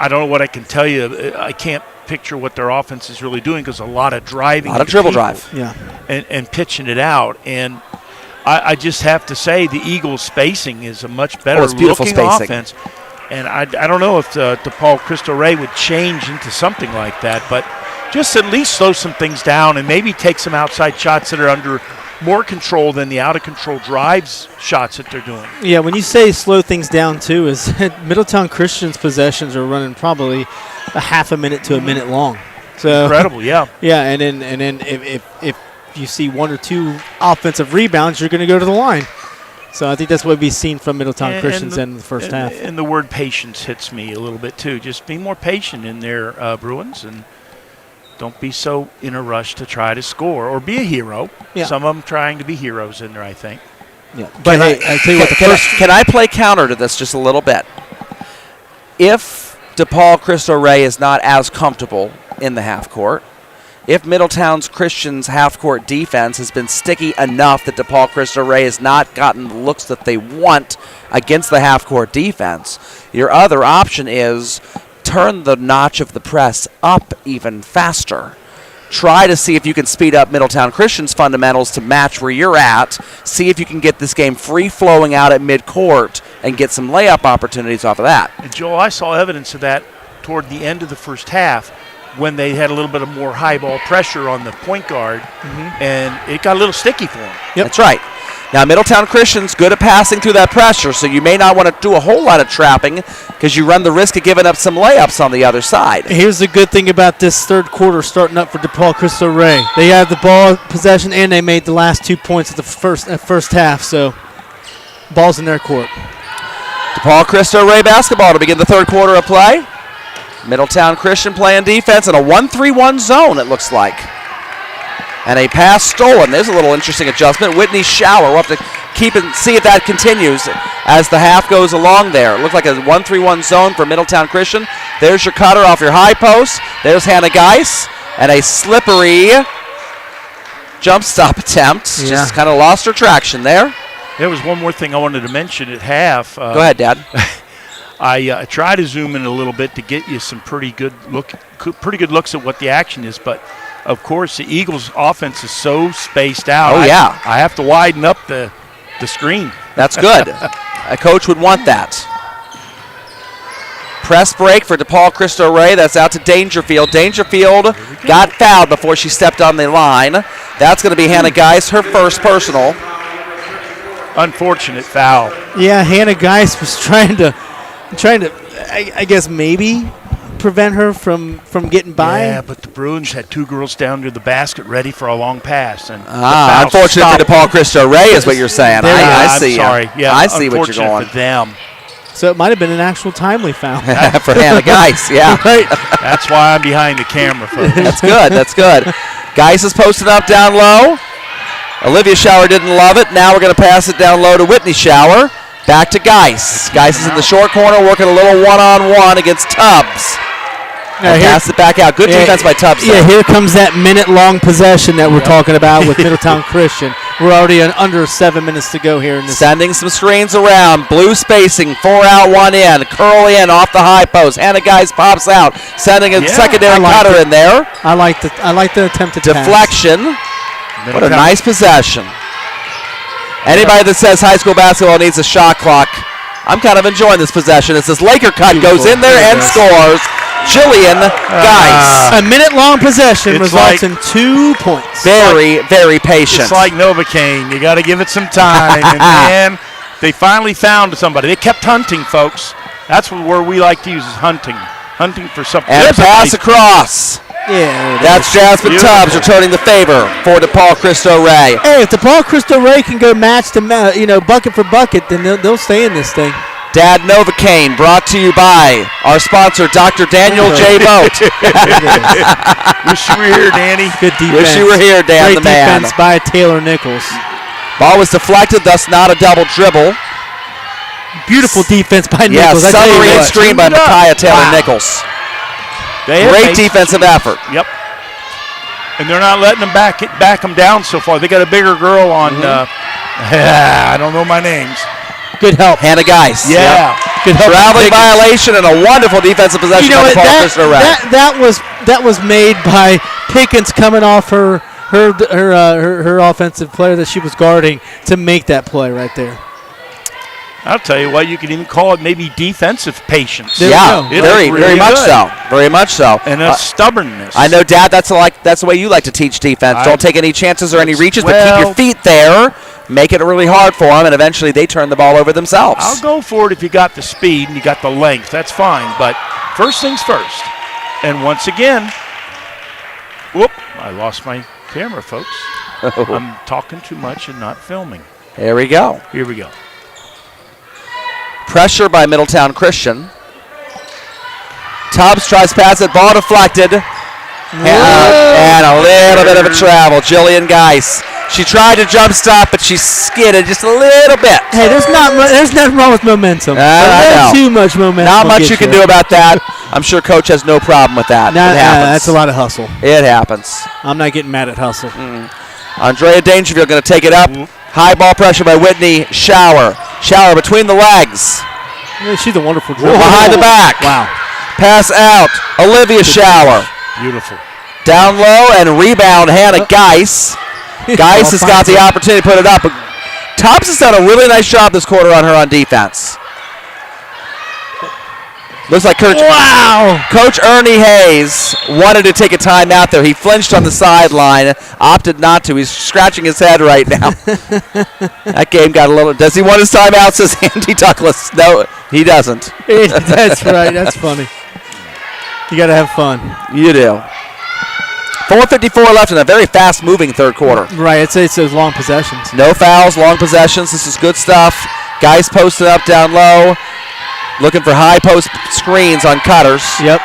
don't know what I can tell you. I can't picture what their offense is really doing because a lot of driving. A lot of dribble drive. Yeah. And pitching it out. And I just have to say the Eagles' spacing is a much better looking offense. And I don't know if DePaul Cristo Rey would change into something like that, but just at least slow some things down and maybe take some outside shots that are under more control than the out-of-control drives shots that they're doing. Yeah, when you say slow things down, too, is Middletown Christian's possessions are running probably a half a minute to a minute long. So incredible, yeah. Yeah, and then if you see one or two offensive rebounds, you're going to go to the line. So I think that's what we've seen from Middletown Christian's in the first half. And the word patience hits me a little bit, too. Just be more patient in there, Bruins, and don't be so in a rush to try to score or be a hero. Yeah. Some of them trying to be heroes in there, I think. Yeah. But I tell you what, can I play counter to this just a little bit? If DePaul Cristo Rey is not as comfortable in the half court, if Middletown's Christian's half-court defense has been sticky enough that DePaul Cristo Rey has not gotten the looks that they want against the half-court defense, your other option is turn the notch of the press up even faster. Try to see if you can speed up Middletown Christian's fundamentals to match where you're at. See if you can get this game free-flowing out at midcourt and get some layup opportunities off of that. And Joel, I saw evidence of that toward the end of the first half, when they had a little bit of more high ball pressure on the point guard, and it got a little sticky for them. Yep. That's right. Now, Middletown Christian's good at passing through that pressure, so you may not want to do a whole lot of trapping because you run the risk of giving up some layups on the other side. Here's the good thing about this third quarter starting up for DePaul Cristo Rey. They had the ball possession, and they made the last 2 points of the first half, so ball's in their court. DePaul Cristo Rey basketball to begin the third quarter of play. Middletown Christian playing defense in a 1-3-1 zone, it looks like. And a pass stolen. There's a little interesting adjustment. Whitney Shower. We'll have to keep and see if that continues as the half goes along there. It looks like a 1-3-1 zone for Middletown Christian. There's your cutter off your high post. There's Hannah Geis. And a slippery jump stop attempt. Yeah. Just kind of lost her traction there. There was one more thing I wanted to mention at half. Go ahead, Dad. I try to zoom in a little bit to get you some pretty good looks at what the action is. But, of course, the Eagles' offense is so spaced out. Oh, yeah. I have to widen up the screen. That's good. A coach would want that. Press break for DePaul Cristo Rey. That's out to Dangerfield. Dangerfield got fouled before she stepped on the line. That's going to be Hannah Geis, her first personal. Unfortunate foul. Yeah, Hannah Geis was trying to, I guess maybe prevent her from getting by? Yeah, but the Bruins had 2 girls down to the basket ready for a long pass. And unfortunate for DePaul Cristo Rey is what you're saying. I see. I'm sorry. Yeah, I see what you're going. For them. So it might have been an actual timely foul. For Hannah Geis, yeah. Right. That's why I'm behind the camera, folks. That's good. That's good. Geis is posted up down low. Olivia Shower didn't love it. Now we're going to pass it down low to Whitney Shower. Back to Geis. Geis is in the short corner working a little one-on-one against Tubbs. Pass it back out. Good defense by Tubbs. Yeah, here comes that minute-long possession that we're talking about with Middletown Christian. We're already under 7 minutes to go here. Sending some screens around. Blue spacing. 4 out, 1 in. Curl in off the high post. Hannah Geis pops out. Sending a secondary cutter in there. I like the attempted deflection. Pass. What a nice possession. Anybody that says high school basketball needs a shot clock, I'm kind of enjoying this possession. It says Laker cut goes in there and scores. Jillian Geis. A minute-long possession results in 2 points. Very, very patient. It's like Novocaine. You got to give it some time. And man, they finally found somebody. They kept hunting, folks. That's where we like to use is hunting. Hunting for something. And a pass across. Yeah, that's Jasmine Tubbs returning the favor for DePaul Cristo Rey. Hey, if DePaul Cristo Rey can go match to bucket for bucket, then they'll stay in this thing. Dad Novocaine brought to you by our sponsor, Dr. Daniel J. Boat. Wish you were here, Danny. Good defense. Wish you were here, Dan Great the man. defense by Taylor Nichols. Ball was deflected, thus not a double dribble. Beautiful defense by Nichols. Yeah, submarine screen by Micaiah Taylor Nichols. Great defensive effort. Yep. And they're not letting them back them down so far. They got a bigger girl on. I don't know my names. Good help. Hannah Geis. Yeah. Yep. Good help. Traveling violation and a wonderful defensive possession by DePaul Cristo Rey. That was made by Pickens coming off her offensive player that she was guarding to make that play right there. I'll tell you what, you can even call it maybe defensive patience. Yeah, very much so. Very much so. And a stubbornness. I know, Dad, that's the way you like to teach defense. Don't take any chances or any reaches, but keep your feet there. Make it really hard for them, and eventually they turn the ball over themselves. I'll go for it if you got the speed and you got the length. That's fine. But first things first. And once again, whoop, I lost my camera, folks. I'm talking too much and not filming. Here we go. Here we go. Pressure by Middletown Christian. Tubbs tries to pass it. Ball deflected. And a little bit of a travel. Jillian Geis. She tried to jump stop, but she skidded just a little bit. Hey, there's nothing wrong with momentum. I know. Too much momentum. Not much you can do about that. I'm sure Coach has no problem with that. It happens. That's a lot of hustle. It happens. I'm not getting mad at hustle. Andrea Dangerfield going to take it up. High ball pressure by Whitney Shower. Shower between the legs. Yeah, she's a wonderful dribbler. Behind the back. Wow. Pass out. Olivia Shower. Beautiful. Down low and rebound Hannah Geis. Geis has got the opportunity to put it up. But Tubbs has done a really nice job this quarter on her on defense. Looks like Coach Ernie Hayes wanted to take a timeout there. He flinched on the sideline, opted not to. He's scratching his head right now. That game got a little. Does he want his timeout? Says Andy Douglas. No, he doesn't. That's right. That's funny. You got to have fun. You do. 4:54 left in a very fast-moving third quarter. Right. It's those long possessions. No fouls, long possessions. This is good stuff. Guys posted up down low. Looking for high post screens on cutters. Yep.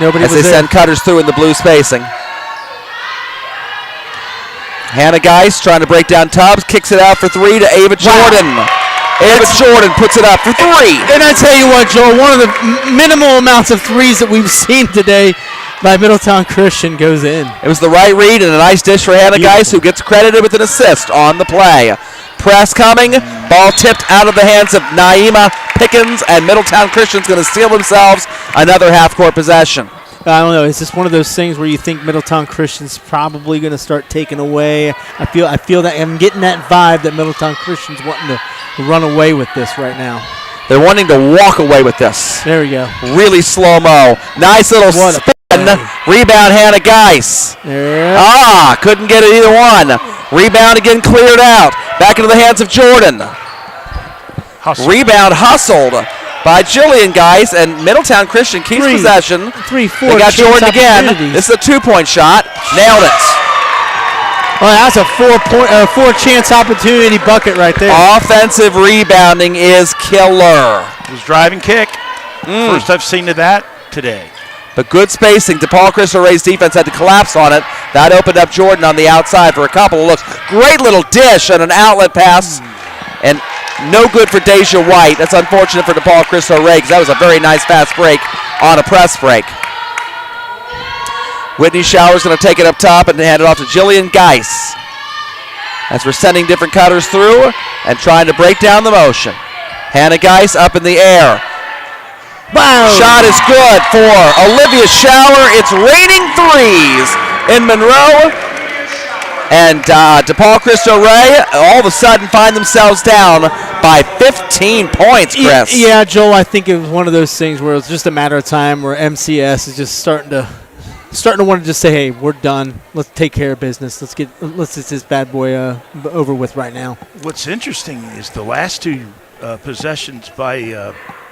Nobody as they send cutters through in the blue spacing. Hannah Geis trying to break down Tubbs. Kicks it out for three to Ava Jordan. Ava Jordan puts it up for three. And I tell you what, Joel, one of the minimal amounts of threes that we've seen today by Middletown Christian goes in. It was the right read and a nice dish for Hannah Geis, who gets credited with an assist on the play. Press coming, ball tipped out of the hands of Naima Pickens, and Middletown Christian's going to steal themselves another half-court possession. I don't know. It's just one of those things where you think Middletown Christian's probably going to start taking away. I feel that I'm getting that vibe that Middletown Christian's wanting to run away with this right now. They're wanting to walk away with this. There we go. Really slow-mo. Nice little spin. Rebound, Hannah Geis. Yep. Couldn't get it either one. Rebound again cleared out. Back into the hands of Jordan. Rebound hustled by Jillian Geis, and Middletown Christian keeps possession. 3-4. They got Jordan again. This is a 2-point shot. Nailed it. Oh, that's a 4-chance opportunity bucket right there. Offensive rebounding is killer. It was drive and kick. First I've seen of that today. But good spacing. DePaul Cristo Rey's defense had to collapse on it. That opened up Jordan on the outside for a couple of looks. Great little dish and an outlet pass. And no good for Deja White. That's unfortunate for DePaul Cristo Rey because that was a very nice fast break on a press break. Whitney Shower's going to take it up top and hand it off to Jillian Geis. As we're sending different cutters through and trying to break down the motion. Hannah Geis up in the air. Wow. Shot is good for Olivia Shower. It's raining threes in Monroe. And DePaul Cristo Rey all of a sudden find themselves down by 15 points, Chris. Yeah, Joel, I think it was one of those things where it's just a matter of time where MCS is just starting to want to just say, hey, we're done. Let's take care of business. Let's get this bad boy over with right now. What's interesting is the last two possessions by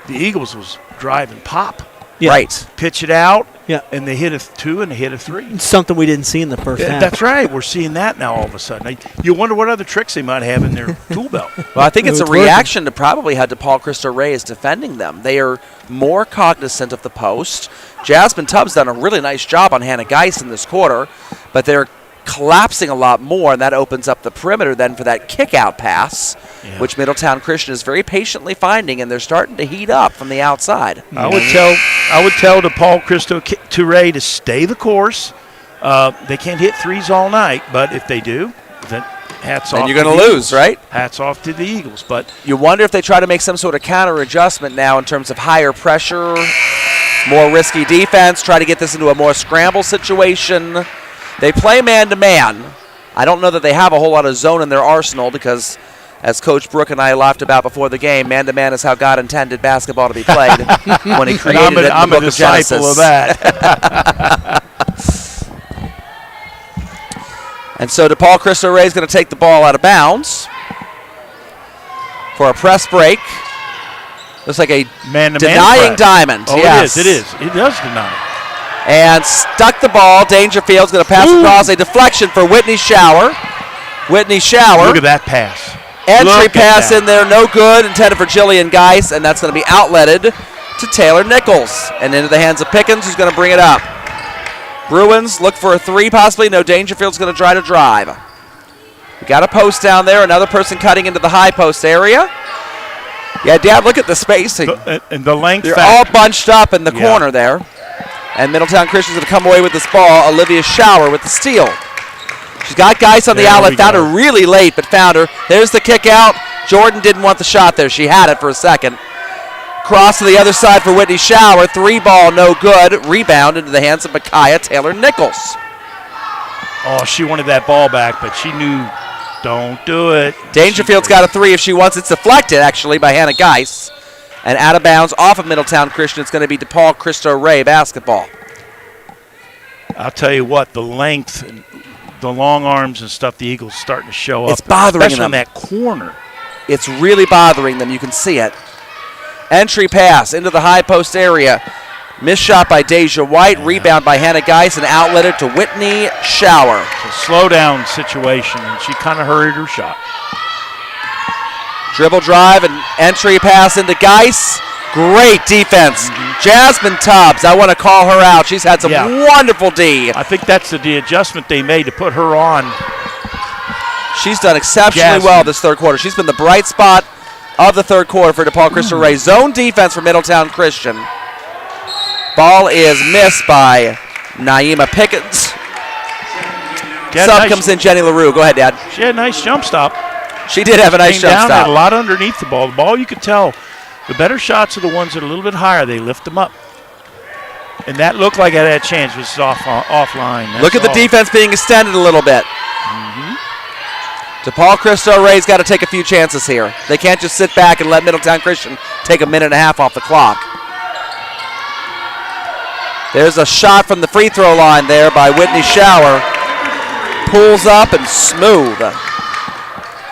the Eagles was drive and pop. Yeah. Right. Pitch it out, yeah, and they hit a 2 and they hit a 3. Something we didn't see in the first half. That's right. We're seeing that now all of a sudden. You wonder what other tricks they might have in their tool belt. Well, I think it's a reaction to probably how DePaul Cristo Rey is defending them. They are more cognizant of the post. Jasmine Tubbs done a really nice job on Hannah Geis in this quarter, but they're collapsing a lot more, and that opens up the perimeter then for that kick-out pass, which Middletown Christian is very patiently finding, and they're starting to heat up from the outside. I would tell DePaul Cristo Rey to stay the course. They can't hit threes all night, but if they do, then hats off. And you're going to lose, right? Hats off to the Eagles. But you wonder if they try to make some sort of counter adjustment now in terms of higher pressure, more risky defense, try to get this into a more scramble situation. They play man-to-man. I don't know that they have a whole lot of zone in their arsenal because, as Coach Brooke and I laughed about before the game, man-to-man is how God intended basketball to be played when He created it in the book of Genesis. I'm a disciple of that. And so DePaul Cristo Rey is going to take the ball out of bounds for a press break. Looks like a man-to-man denying press. Diamond. Oh, yes. It is. It does deny. And stuck the ball. Dangerfield's going to pass across. A deflection for Whitney Shower. Whitney Shower. Look at that pass. Entry pass in there, no good. Intended for Jillian Geis, and that's going to be outletted to Taylor Nichols. And into the hands of Pickens, who's going to bring it up. Bruins look for a 3 possibly. No, Dangerfield's going to try to drive. We got a post down there. Another person cutting into the high post area. Yeah, Dad, look at the spacing. And the length They're factor. all bunched up in the corner there. And Middletown Christian's going to come away with this ball. Olivia Shower with the steal. She's got Geis on the outlet. Found her really late, but found her. There's the kick out. Jordan didn't want the shot there. She had it for a second. Cross to the other side for Whitney Shower. 3 ball, no good. Rebound into the hands of Micaiah Taylor Nichols. Oh, she wanted that ball back, but she knew, don't do it. Dangerfield's got a 3 if she wants. It's deflected, actually, by Hannah Geis. And out of bounds off of Middletown Christian, it's going to be DePaul Cristo Rey basketball. I'll tell you what, the length, and the long arms and stuff, the Eagles starting to show up. It's bothering especially them. in that corner. It's really bothering them. You can see it. Entry pass into the high post area. Missed shot by Deja White. Rebound by Hannah Geis and outletted to Whitney Shower. It's a slow down situation, and she kind of hurried her shot. Dribble drive and entry pass into Geis. Great defense. Jasmine Tubbs, I want to call her out. She's had some wonderful D. I think that's the adjustment they made to put her on. She's done exceptionally well this third quarter. She's been the bright spot of the third quarter for DePaul Cristo Rey. Zone defense for Middletown Christian. Ball is missed by Naima Pickens. Sub comes in Jenny LaRue. Go ahead, Dad. She had a nice jump stop. She did have a nice jump stop. Had a lot underneath the ball. The ball, you could tell, the better shots are the ones that are a little bit higher. They lift them up. And that looked like it had a chance. It was offline. Look at the defense being extended a little bit. DePaul Cristo Rey's got to take a few chances here. They can't just sit back and let Middletown Christian take a minute and a half off the clock. There's a shot from the free throw line there by Whitney Shower. Pulls up and smooth.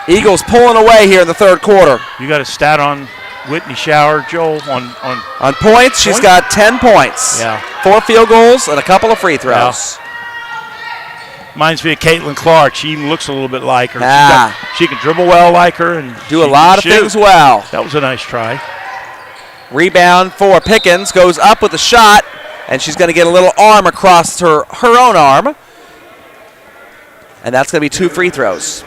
Eagles pulling away here in the third quarter. You got a stat on Whitney Shower, Joel, on points, she's got 10 points. Yeah. 4 field goals and a couple of free throws. Yeah. Reminds me of Caitlin Clark. She even looks a little bit like her. Ah. She can dribble well like her and do a lot of things well. That was a nice try. Rebound for Pickens, goes up with a shot, and she's going to get a little arm across her own arm. And that's going to be 2 free throws.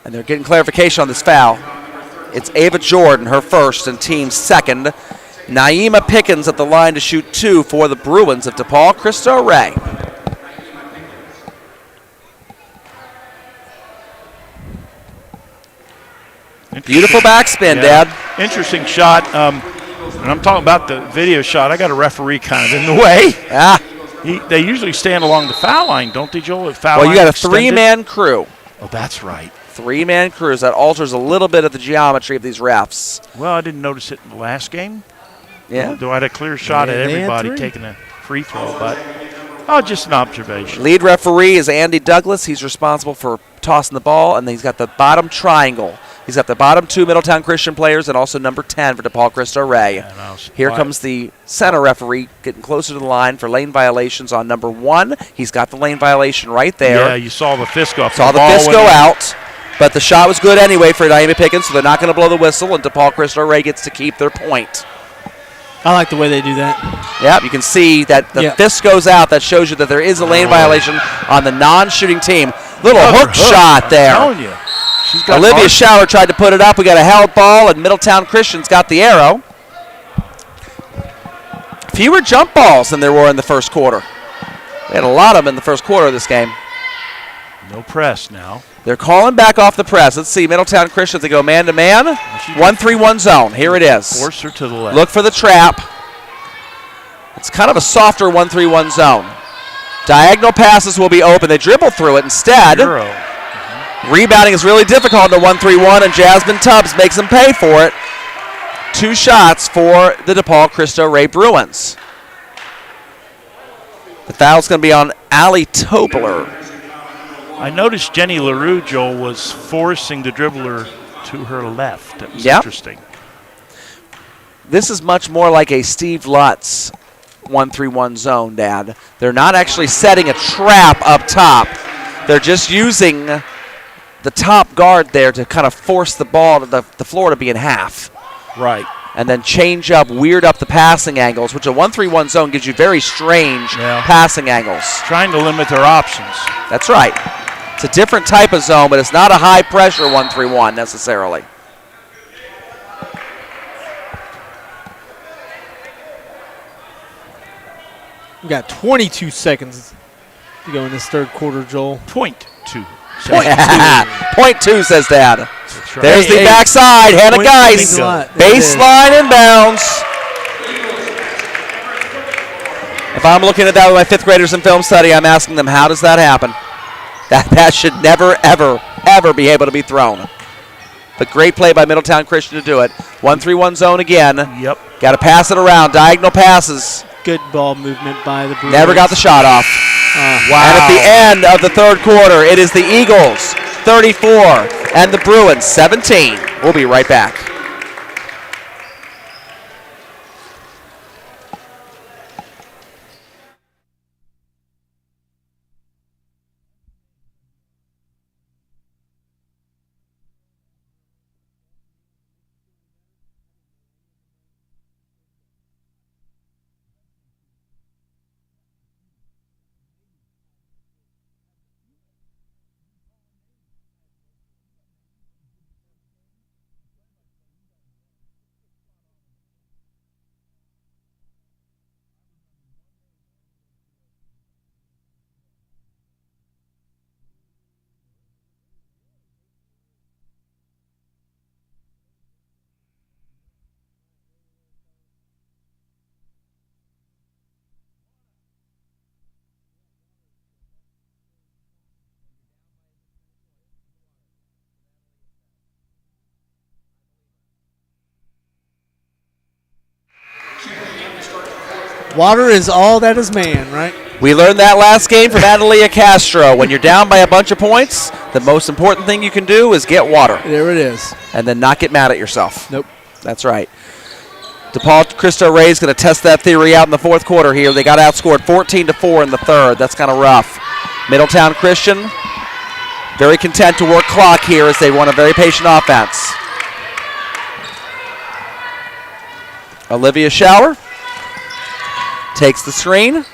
And they're getting clarification on this foul. It's Ava Jordan, her first and team's second. Naima Pickens at the line to shoot 2 for the Bruins of DePaul Cristo Rey. Beautiful backspin, yeah. Dad. Interesting shot. And I'm talking about the video shot. I got a referee kind of in the way. Ah. They usually stand along the foul line, don't they, Joel? Well, you got a 3-man crew. Oh, that's right. 3-man crews. That alters a little bit of the geometry of these refs. Well, I didn't notice it in the last game. Yeah. Though I had a clear shot at everybody taking a free throw, but just an observation. Lead referee is Andy Douglas. He's responsible for tossing the ball, and then he's got the bottom triangle. He's got the bottom 2 Middletown Christian players and also number 10 for DePaul Cristo Rey. Here comes the center referee getting closer to the line for lane violations on number 1. He's got the lane violation right there. Yeah, you saw the fist go up. Saw the fist go out, but the shot was good anyway for Naima Pickens, so they're not going to blow the whistle, and DePaul Cristo Rey gets to keep their point. I like the way they do that. Yeah, you can see that the fist goes out. That shows you that there is a lane violation on the non-shooting team. Little hook shot there. I'm telling you. Olivia Schauer tried to put it up. We got a held ball, and Middletown Christian's got the arrow. Fewer jump balls than there were in the first quarter. We had a lot of them in the first quarter of this game. No press now. They're calling back off the press. Let's see, Middletown Christian, they go man-to-man. 1-3-1 zone. Here it is. Force her to the left. Look for the trap. It's kind of a softer 1-3-1 zone. Diagonal passes will be open. They dribble through it instead. Rebounding is really difficult in a 1-3-1, and Jasmine Tubbs makes them pay for it. 2 shots for the DePaul Cristo Rey Bruins. The foul's going to be on Allie Topler. I noticed Jenny LaRue, Joel, was forcing the dribbler to her left. That was interesting. This is much more like a Steve Lutz 1-3-1 zone, Dad. They're not actually setting a trap up top. They're just using the top guard there to kind of force the ball to the floor to be in half. Right. And then change up, weird up the passing angles, which a 1-3-1 zone gives you very strange passing angles. Trying to limit their options. That's right. It's a different type of zone, but it's not a high-pressure 1-3-1 necessarily. We got 22 seconds to go in this third quarter, Joel. Point two, says Dad. Right. There's the backside. Hannah Geis. Baseline inbounds. If I'm looking at that with my 5th graders in film study, I'm asking them, how does that happen? That should never, ever, ever be able to be thrown. But great play by Middletown Christian to do it. 1-3-1 zone again. Yep. Got to pass it around. Diagonal passes. Good ball movement by the Bruins. Never got the shot off. Wow. And at the end of the third quarter, it is the Eagles 34 and the Bruins 17. We'll be right back. Water is all that is man, right? We learned that last game from Analia Castro. When you're down by a bunch of points, the most important thing you can do is get water. There it is. And then not get mad at yourself. Nope. That's right. DePaul Cristo Rey is going to test that theory out in the fourth quarter here. They got outscored 14-4 in the third. That's kind of rough. Middletown Christian, very content to work clock here as they run a very patient offense. Olivia Shower takes the screen,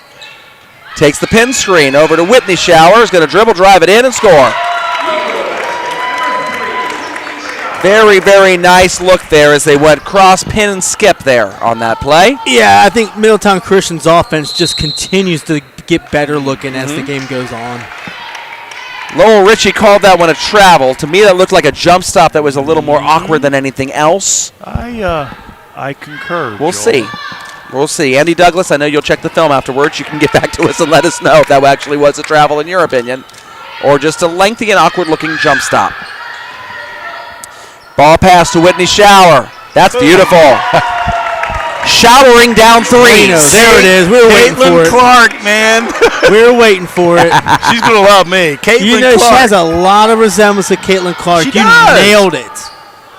takes the pin screen over to Whitney Shower, is going to dribble, drive it in, and score. Very, very nice look there as they went cross, pin, and skip there on that play. Yeah, I think Middletown Christian's offense just continues to get better looking as the game goes on. Lowell Ritchie called that one a travel. To me, that looked like a jump stop that was a little more awkward than anything else. I concur. We'll Joel. see. We'll see. Andy Douglas, I know you'll check the film afterwards. You can get back to us and let us know if that actually was a travel in your opinion, or just a lengthy and awkward-looking jump stop. Ball pass to Whitney Shower. That's beautiful. Showering down threes. There it is. We were waiting for Caitlin it. Clark, man. We were waiting for it. She's going to love me. Caitlin You know, Clark. she has a lot of resemblance to Caitlin Clark. She You does. nailed it.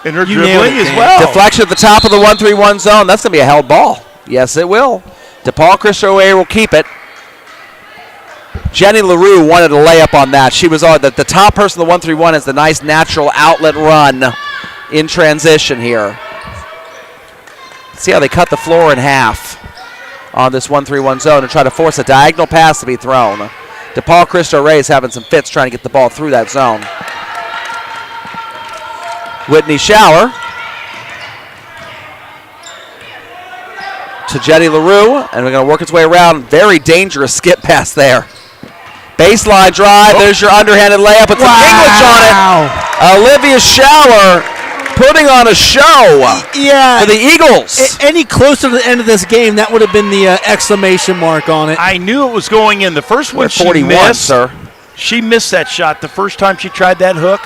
And her You nailed dribbling it, as man. well. Deflection at the top of the 1-3-1 zone. That's going to be a held ball. Yes, it will. DePaul Cristo Rey will keep it. Jenny LaRue wanted a layup on that. She was on the top person of the 1-3-1 has the nice natural outlet run in transition here. See how they cut the floor in half on this 1-3-1 zone and try to force a diagonal pass to be thrown. DePaul Cristo Rey is having some fits trying to get the ball through that zone. Whitney Shower to Jenny LaRue, and we're going to work its way around. Very dangerous skip pass there. Baseline drive. There's your underhanded layup with some English on it. Olivia Shower putting on a show Yeah. for the Eagles. Any closer to the end of this game, that would have been the exclamation mark on it. I knew it was going in. The first one We're she 41, missed. sir. She missed that shot the first time she tried that hook,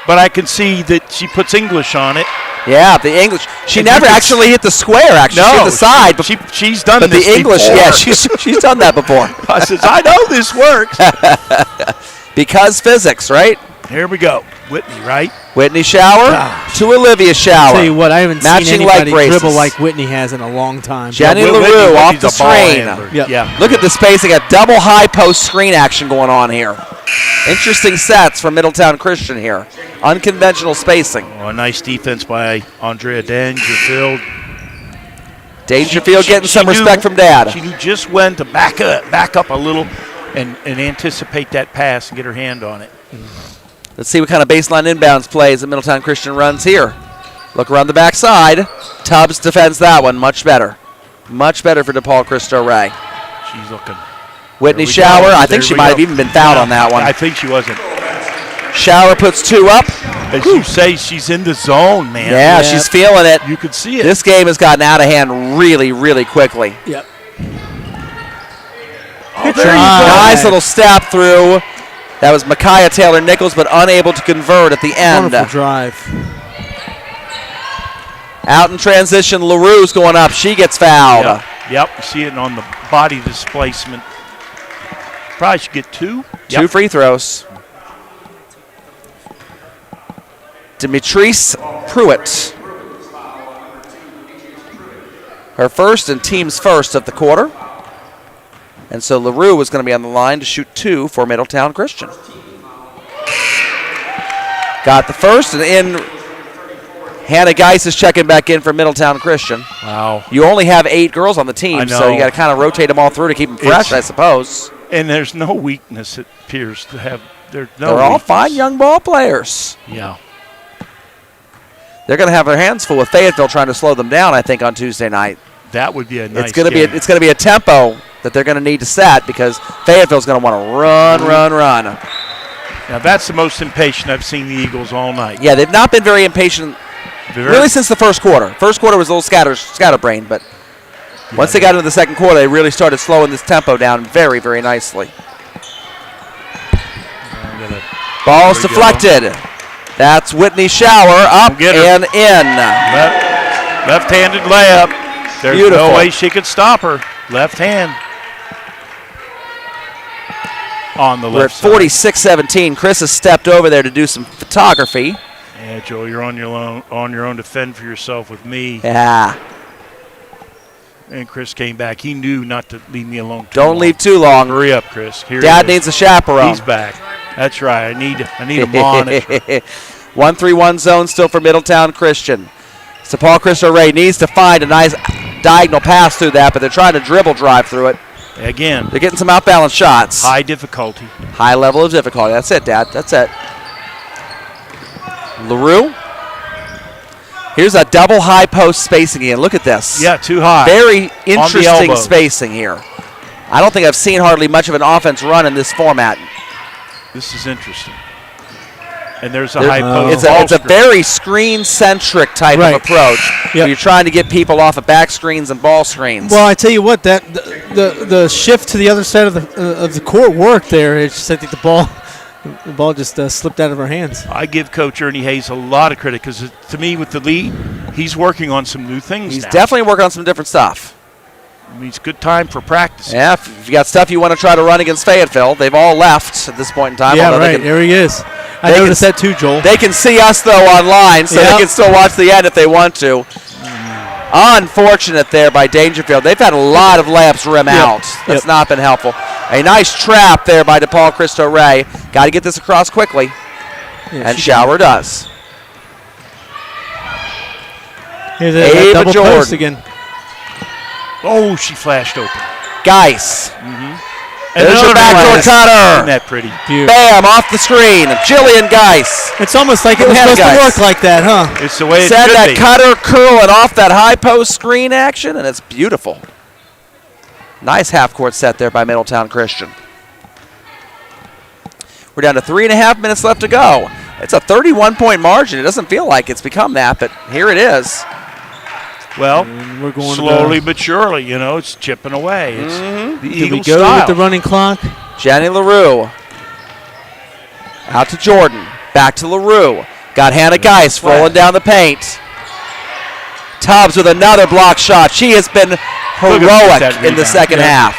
but I can see that she puts English on it. Yeah, the English. She And never you can actually hit the square, actually. She hit the side. But, she's done but this the English, before. yeah, she's done that before. I says, I know this works. Because physics, right? Here we go. Whitney, right? Whitney Shower to Olivia Shower. Tell you what, I haven't Matching seen leg anybody braces. dribble like Whitney has in a long time. Jenny Whitney- LaRue off Whitney's the a ball screen. handler. Yep. Yeah. Look at the spacing, a double high post screen action going on here. Interesting sets from Middletown Christian here. Unconventional spacing. Oh, a nice defense by Andrea Dangerfield. Dangerfield getting some knew- respect from Dad. She knew just when to back up a little and anticipate that pass and get her hand on it. Let's see what kind of baseline inbounds plays that Middletown Christian runs here. Look around the backside. Tubbs defends that one much better. Much better for DePaul Cristo Rey. She's looking. Whitney There we Shower, go. I There think she we might go. have even been fouled on that one. I think she wasn't. Shower puts two up. As you say, she's in the zone, man. Yeah, she's feeling it. You could see it. This game has gotten out of hand really, really quickly. Yep. Oh, there you go. Nice little step through. That was Micaiah Taylor-Nichols, but unable to convert at the end. Wonderful drive. Out in transition, LaRue's going up. She gets fouled. Yep. You see it on the body displacement. Probably should get two. Two free throws. Demetrice Pruitt. Her first and team's first of the quarter. And so LaRue was going to be on the line to shoot two for Middletown Christian. Got the first, and in Hannah Geis is checking back in for Middletown Christian. Wow. You only have 8 girls on the I team, know. so you got to kind of rotate them all through to keep them fresh, I suppose. And there's no weakness, it appears to have. There's no They're all weakness. fine young ball players. Yeah. They're going to have their hands full with Fayetteville trying to slow them down, I think, on Tuesday night. That would be a nice It's going to game. be a tempo that they're going to need to set because Fayetteville's going to want to run. Now, that's the most impatient I've seen the Eagles all night. Yeah, they've not been very impatient really since the first quarter. First quarter was a little scatterbrained, but once they got into the second quarter, they really started slowing this tempo down very, very nicely. Ball's deflected. That's Whitney Shower up Get her. and in. Left-handed layup. There's Beautiful. no way she could stop her. Left hand. On the We're at left side. 46-17. Chris has stepped over there to do some photography. Yeah, Joel, you're on your own to fend for yourself with me. Yeah. And Chris came back. He knew not to leave me alone. Don't leave too long. Hurry up, Chris. Here Dad he is. needs a chaperone. He's back. That's right. I need a monitor. 1-3-1 zone still for Middletown Christian. DePaul Cristo Rey needs to find a nice diagonal pass through that, but they're trying to dribble drive through it. Again, They're getting some outbalance shots. high difficulty. High level of difficulty. That's it, Dad. That's it. LaRue. Here's a double high post spacing again. Look at this. Yeah, too high. Very interesting elbow. spacing here. I don't think I've seen hardly much of an offense run in this format. This is interesting. And there's a high post. It's a very screen-centric type of approach. Yep. Where you're trying to get people off of back screens and ball screens. Well, I tell you what, that the shift to the other side of the court worked there. It's just I think the ball just slipped out of our hands. I give Coach Ernie Hayes a lot of credit because, to me, with the lead, he's working on some new things He's now. definitely working on some different stuff. I mean, it's a good time for practice. Yeah, if you got stuff you want to try to run against Fayetteville, they've all left at this point in time. Yeah, right. There he is. I noticed that too, Joel. They can see us, though, online, so they can still watch the end if they want to. Unfortunate there by Dangerfield. They've had a lot of layups rim out. That's not been helpful. A nice trap there by DePaul Cristo Rey. Got to get this across quickly. And Shower does. Here's a double post again. Oh, she flashed open. Geis. And there's your backdoor cutter. Isn't that pretty? Bam, off the screen. Jillian Geis. It's almost like it was supposed to work like that, huh? It's the way it Send should that be. cutter curling off that high post screen action, and it's beautiful. Nice half-court set there by Middletown Christian. We're down to 3.5 minutes left to go. It's a 31-point margin. It doesn't feel like it's become that, but here it is. Well, we're going slowly but surely, it's chipping away. It's the Did Eagle we go style. with the running clock? Jenny LaRue. Out to Jordan. Back to LaRue. Got Hannah Geis rolling down the paint. Tubbs with another block shot. She has been heroic in the second half.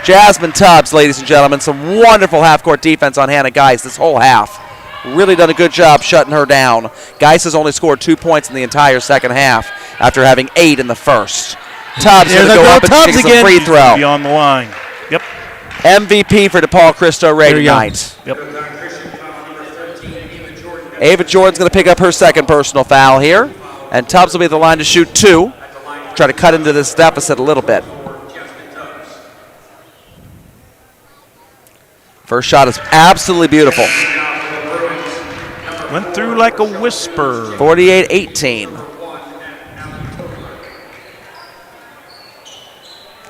Jasmine Tubbs, ladies and gentlemen, some wonderful half-court defense on Hannah Geis this whole half. Really done a good job shutting her down. Geis has only scored 2 points in the entire second half after having 8 in the first. Tubbs going to go up and take some free throw. Beyond the line. Yep. MVP for DePaul Cristo Rey tonight. Yep. Ava Jordan's going to pick up her second personal foul here. And Tubbs will be at the line to shoot 2. Try to cut into this deficit a little bit. First shot is absolutely beautiful. Went through like a whisper. 48-18.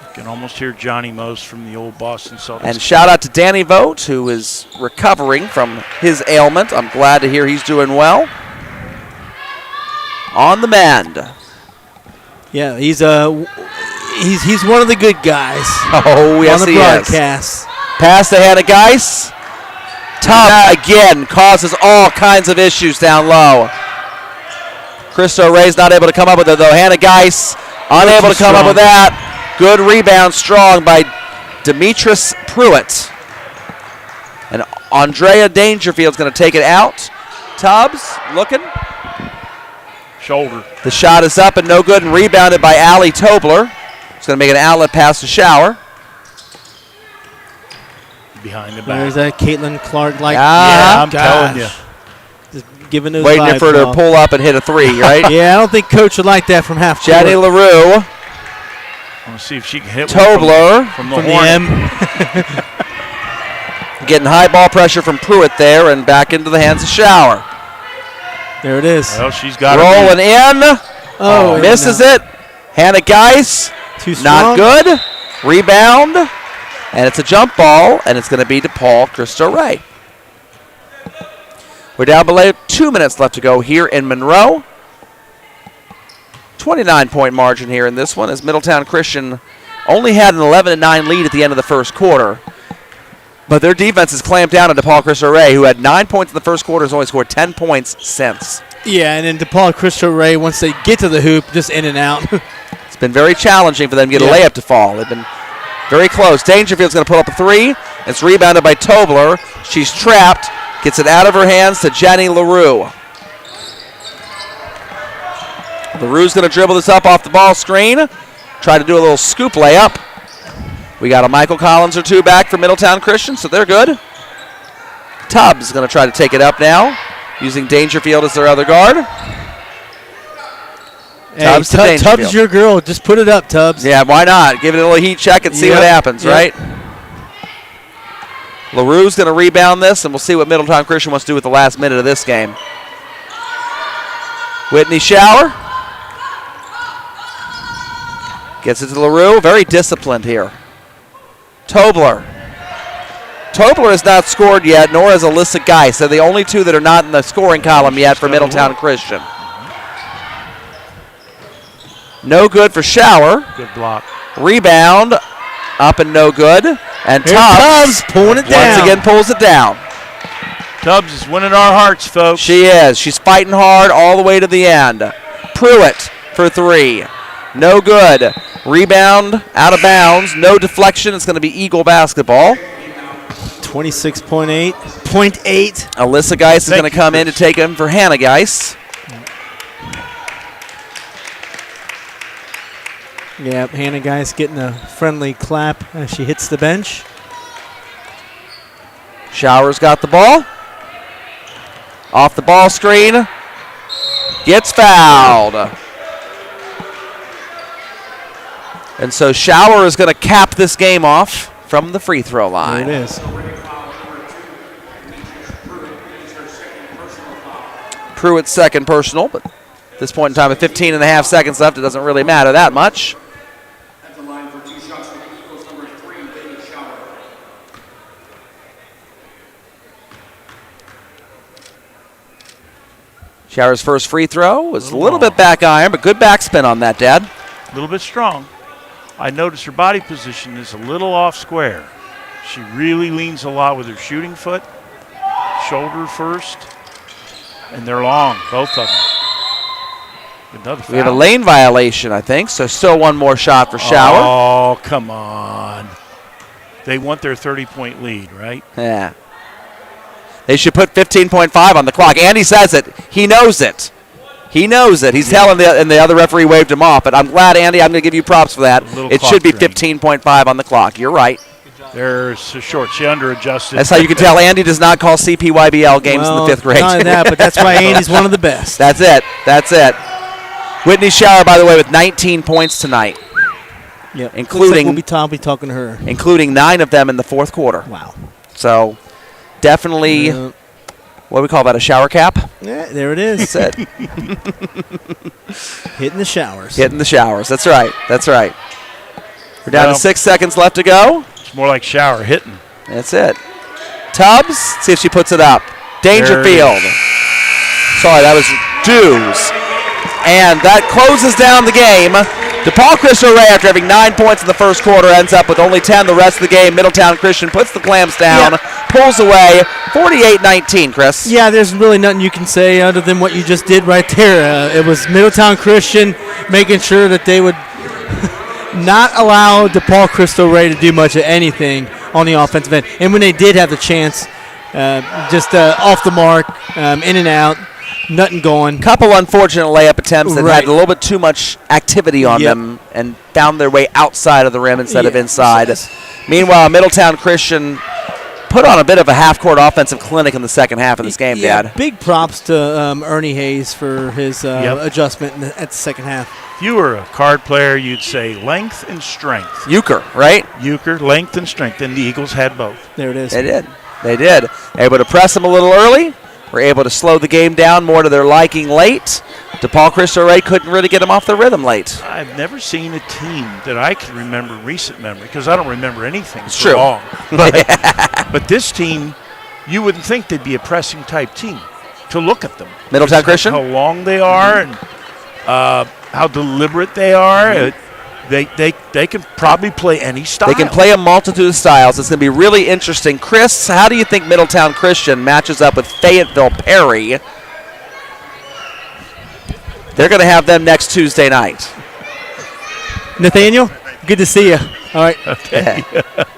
You can almost hear Johnny Most from the old Boston Celtics. And shout out to Danny Vogt, who is recovering from his ailment. I'm glad to hear he's doing well. On the mend. Yeah, he's one of the good guys. Oh, yes, on the he broadcast. is. Pass to Hannah Geis. Tubbs again causes all kinds of issues down low. Cristo Rey's not able to come up with it, though. Hannah Geis unable to come up with that. Good rebound, strong by Demetris Pruitt. And Andrea Dangerfield's going to take it out. Tubbs looking. Shoulder. The shot is up and no good, and rebounded by Allie Tobler. It's going to make an outlet pass to Shower. Behind the back. There's that Caitlin Clark like. Yeah, I'm telling you. Just giving those Waiting for her to off. pull up and hit a 3, right? Yeah, I don't think Coach would like that from half court. Jenny LaRue. I want to see if she can hit Tobler. from the From horn. Getting high ball pressure from Pruitt there and back into the hands of Shower. There it is. Well, she's got Rolling in. Oh, misses it. Hannah Geis. Too strong. Not good. Rebound. And it's a jump ball, and it's going to be DePaul Cristo Rey. We're down below 2 minutes left to go here in Monroe. 29-point margin here in this one as Middletown Christian only had an 11-9 lead at the end of the first quarter. But their defense has clamped down on DePaul Cristo Rey, who had 9 points in the first quarter, has only scored 10 points since. Yeah, and then DePaul Cristo Rey, once they get to the hoop, just in and out. It's been very challenging for them to get a layup to fall. They've been very close. Dangerfield's going to pull up a 3. It's rebounded by Tobler. She's trapped. Gets it out of her hands to Jenny LaRue. LaRue's going to dribble this up off the ball screen. Try to do a little scoop layup. We got a Michael Collins or two back for Middletown Christian, so they're good. Tubbs is going to try to take it up now, using Dangerfield as their other guard. Hey, Tubbs to Dangerfield. Tubbs, your girl. Just put it up, Tubbs. Yeah, why not? Give it a little heat check and see what happens, right? LaRue's going to rebound this, and we'll see what Middletown Christian wants to do with the last minute of this game. Whitney Shower gets it to LaRue. Very disciplined here. Tobler. Tobler has not scored yet, nor has Alyssa Geis. They're the only two that are not in the scoring column yet for Middletown Christian. No good for Shower. Good block. Rebound. Up and no good. And Tubbs pulling it down. once again pulls it down. Tubbs is winning our hearts, folks. She is. She's fighting hard all the way to the end. Pruitt for three. No good. Rebound out of bounds. No deflection. It's going to be Eagle basketball. 26.8. Alyssa Geis is going to come in to take him for Hannah Geis. Yeah, Hannah Geis getting a friendly clap as she hits the bench. Showers got the ball. Off the ball screen. Gets fouled. And so Shower is going to cap this game off from the free throw line. There it is. Pruitt's second personal, but at this point in time with 15 and a half seconds left, it doesn't really matter that much. Shower's first free throw was a little bit back iron, but good backspin on that, Dad. A little bit strong. I noticed her body position is a little off square. She really leans a lot with her shooting foot, shoulder first, and they're long, both of them. Another foul. We have a lane violation, I think, so still one more shot for Shower. Oh, come on. They want their 30-point lead, right? Yeah. They should put 15.5 on the clock. Andy says it. He knows it. He knows it. He's telling the other referee waved him off. But I'm glad, Andy, I'm going to give you props for that. It should be 15.5 on the clock. You're right. They're so short. She under-adjusted. That's how you can tell Andy does not call CPYBL games in the fifth grade. Not only that, but that's why Andy's one of the best. That's it. That's it. Whitney Shower, by the way, with 19 points tonight. Yep. Including, Looks like we'll be talking to her. Including 9 of them in the fourth quarter. Wow. So definitely, what do we call that, a shower cap? Yeah, there it is. That's it. Hitting the showers. Hitting the showers. That's right. That's right. We're down to 6 seconds left to go. It's more like Shower hitting. That's it. Tubbs, see if she puts it up. Dangerfield. Sorry, that was Dews. And that closes down the game. DePaul Cristo Rey, after having 9 points in the first quarter, ends up with only 10 the rest of the game. Middletown Christian puts the clamps down, pulls away, 48-19, Chris. Yeah, there's really nothing you can say other than what you just did right there. It was Middletown Christian making sure that they would not allow DePaul Cristo Rey to do much of anything on the offensive end. And when they did have the chance, just off the mark, in and out. Nothing going. Couple unfortunate layup attempts that had a little bit too much activity on them and found their way outside of the rim instead of inside. Meanwhile, Middletown Christian put on a bit of a half-court offensive clinic in the second half of this game, Dad. Big props to Ernie Hayes for his adjustment at the second half. If you were a card player, you'd say length and strength. Euchre, right? Euchre, length and strength, and the Eagles had both. There it is. They did. They did. Able to press them a little early. Were able to slow the game down more to their liking late. DePaul Cristo Rey couldn't really get them off their rhythm late. I've never seen a team that I can remember recent memory, because I don't remember anything. It's true. Long. But this team, you wouldn't think they'd be a pressing type team to look at them. Middletown Christian? How long they are and how deliberate they are. They can probably play any style. They can play a multitude of styles. It's going to be really interesting. Chris, how do you think Middletown Christian matches up with Fayetteville Perry? They're going to have them next Tuesday night. Nathaniel, good to see you. All right. Okay.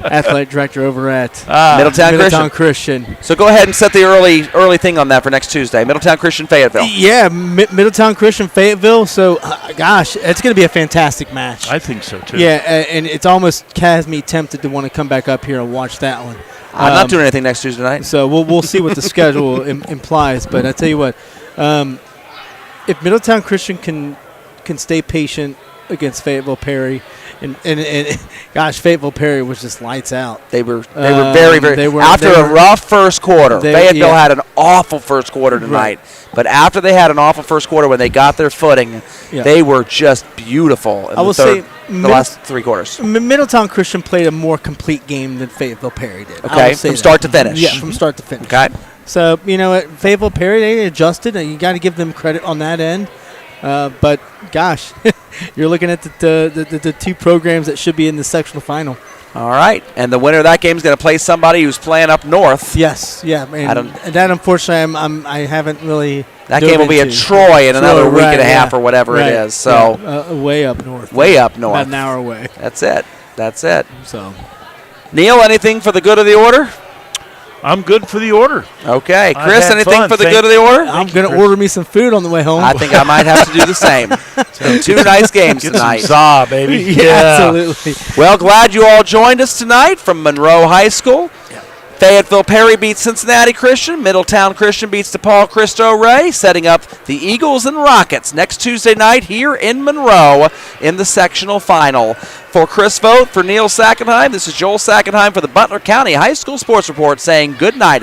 Athletic director over at Middletown Christian. So go ahead and set the early thing on that for next Tuesday. Middletown Christian Fayetteville. Yeah, Middletown Christian Fayetteville. So, gosh, it's going to be a fantastic match. I think so, too. Yeah, and it's almost has me tempted to want to come back up here and watch that one. I'm not doing anything next Tuesday night. So we'll see what the schedule implies. But I tell you what, if Middletown Christian can stay patient against Fayetteville Perry, and gosh, Fayetteville Perry was just lights out. They were very after a rough first quarter. Fayetteville had an awful first quarter tonight. Right. But after they had an awful first quarter, when they got their footing, they were just beautiful. I will say the last 3 quarters. Middletown Christian played a more complete game than Fayetteville Perry did. Okay, from start to finish. Yeah, from start to finish. Okay. So, at Fayetteville Perry, they adjusted, and you got to give them credit on that end. But, gosh, you're looking at the 2 programs that should be in the sectional final. All right, and the winner of that game is going to play somebody who's playing up north. Yes, yeah, and that unfortunately I haven't really. That game will be at Troy in another week and a half or whatever it is. So way up north. Way up north. About an hour away. That's it. So, Neil, anything for the good of the order? I'm good for the order. Okay, Chris, anything for the good of the order? I'm going to order me some food on the way home. I think I might have to do the same. So 2 nice games tonight. Some baby. Yeah, absolutely. Well, glad you all joined us tonight from Monroe High School. Fayetteville Perry beats Cincinnati Christian. Middletown Christian beats DePaul Cristo Rey, setting up the Eagles and Rockets next Tuesday night here in Monroe in the sectional final. For Chris Vogt, for Neil Sackenheim, this is Joel Sackenheim for the Butler County High School Sports Report saying good night,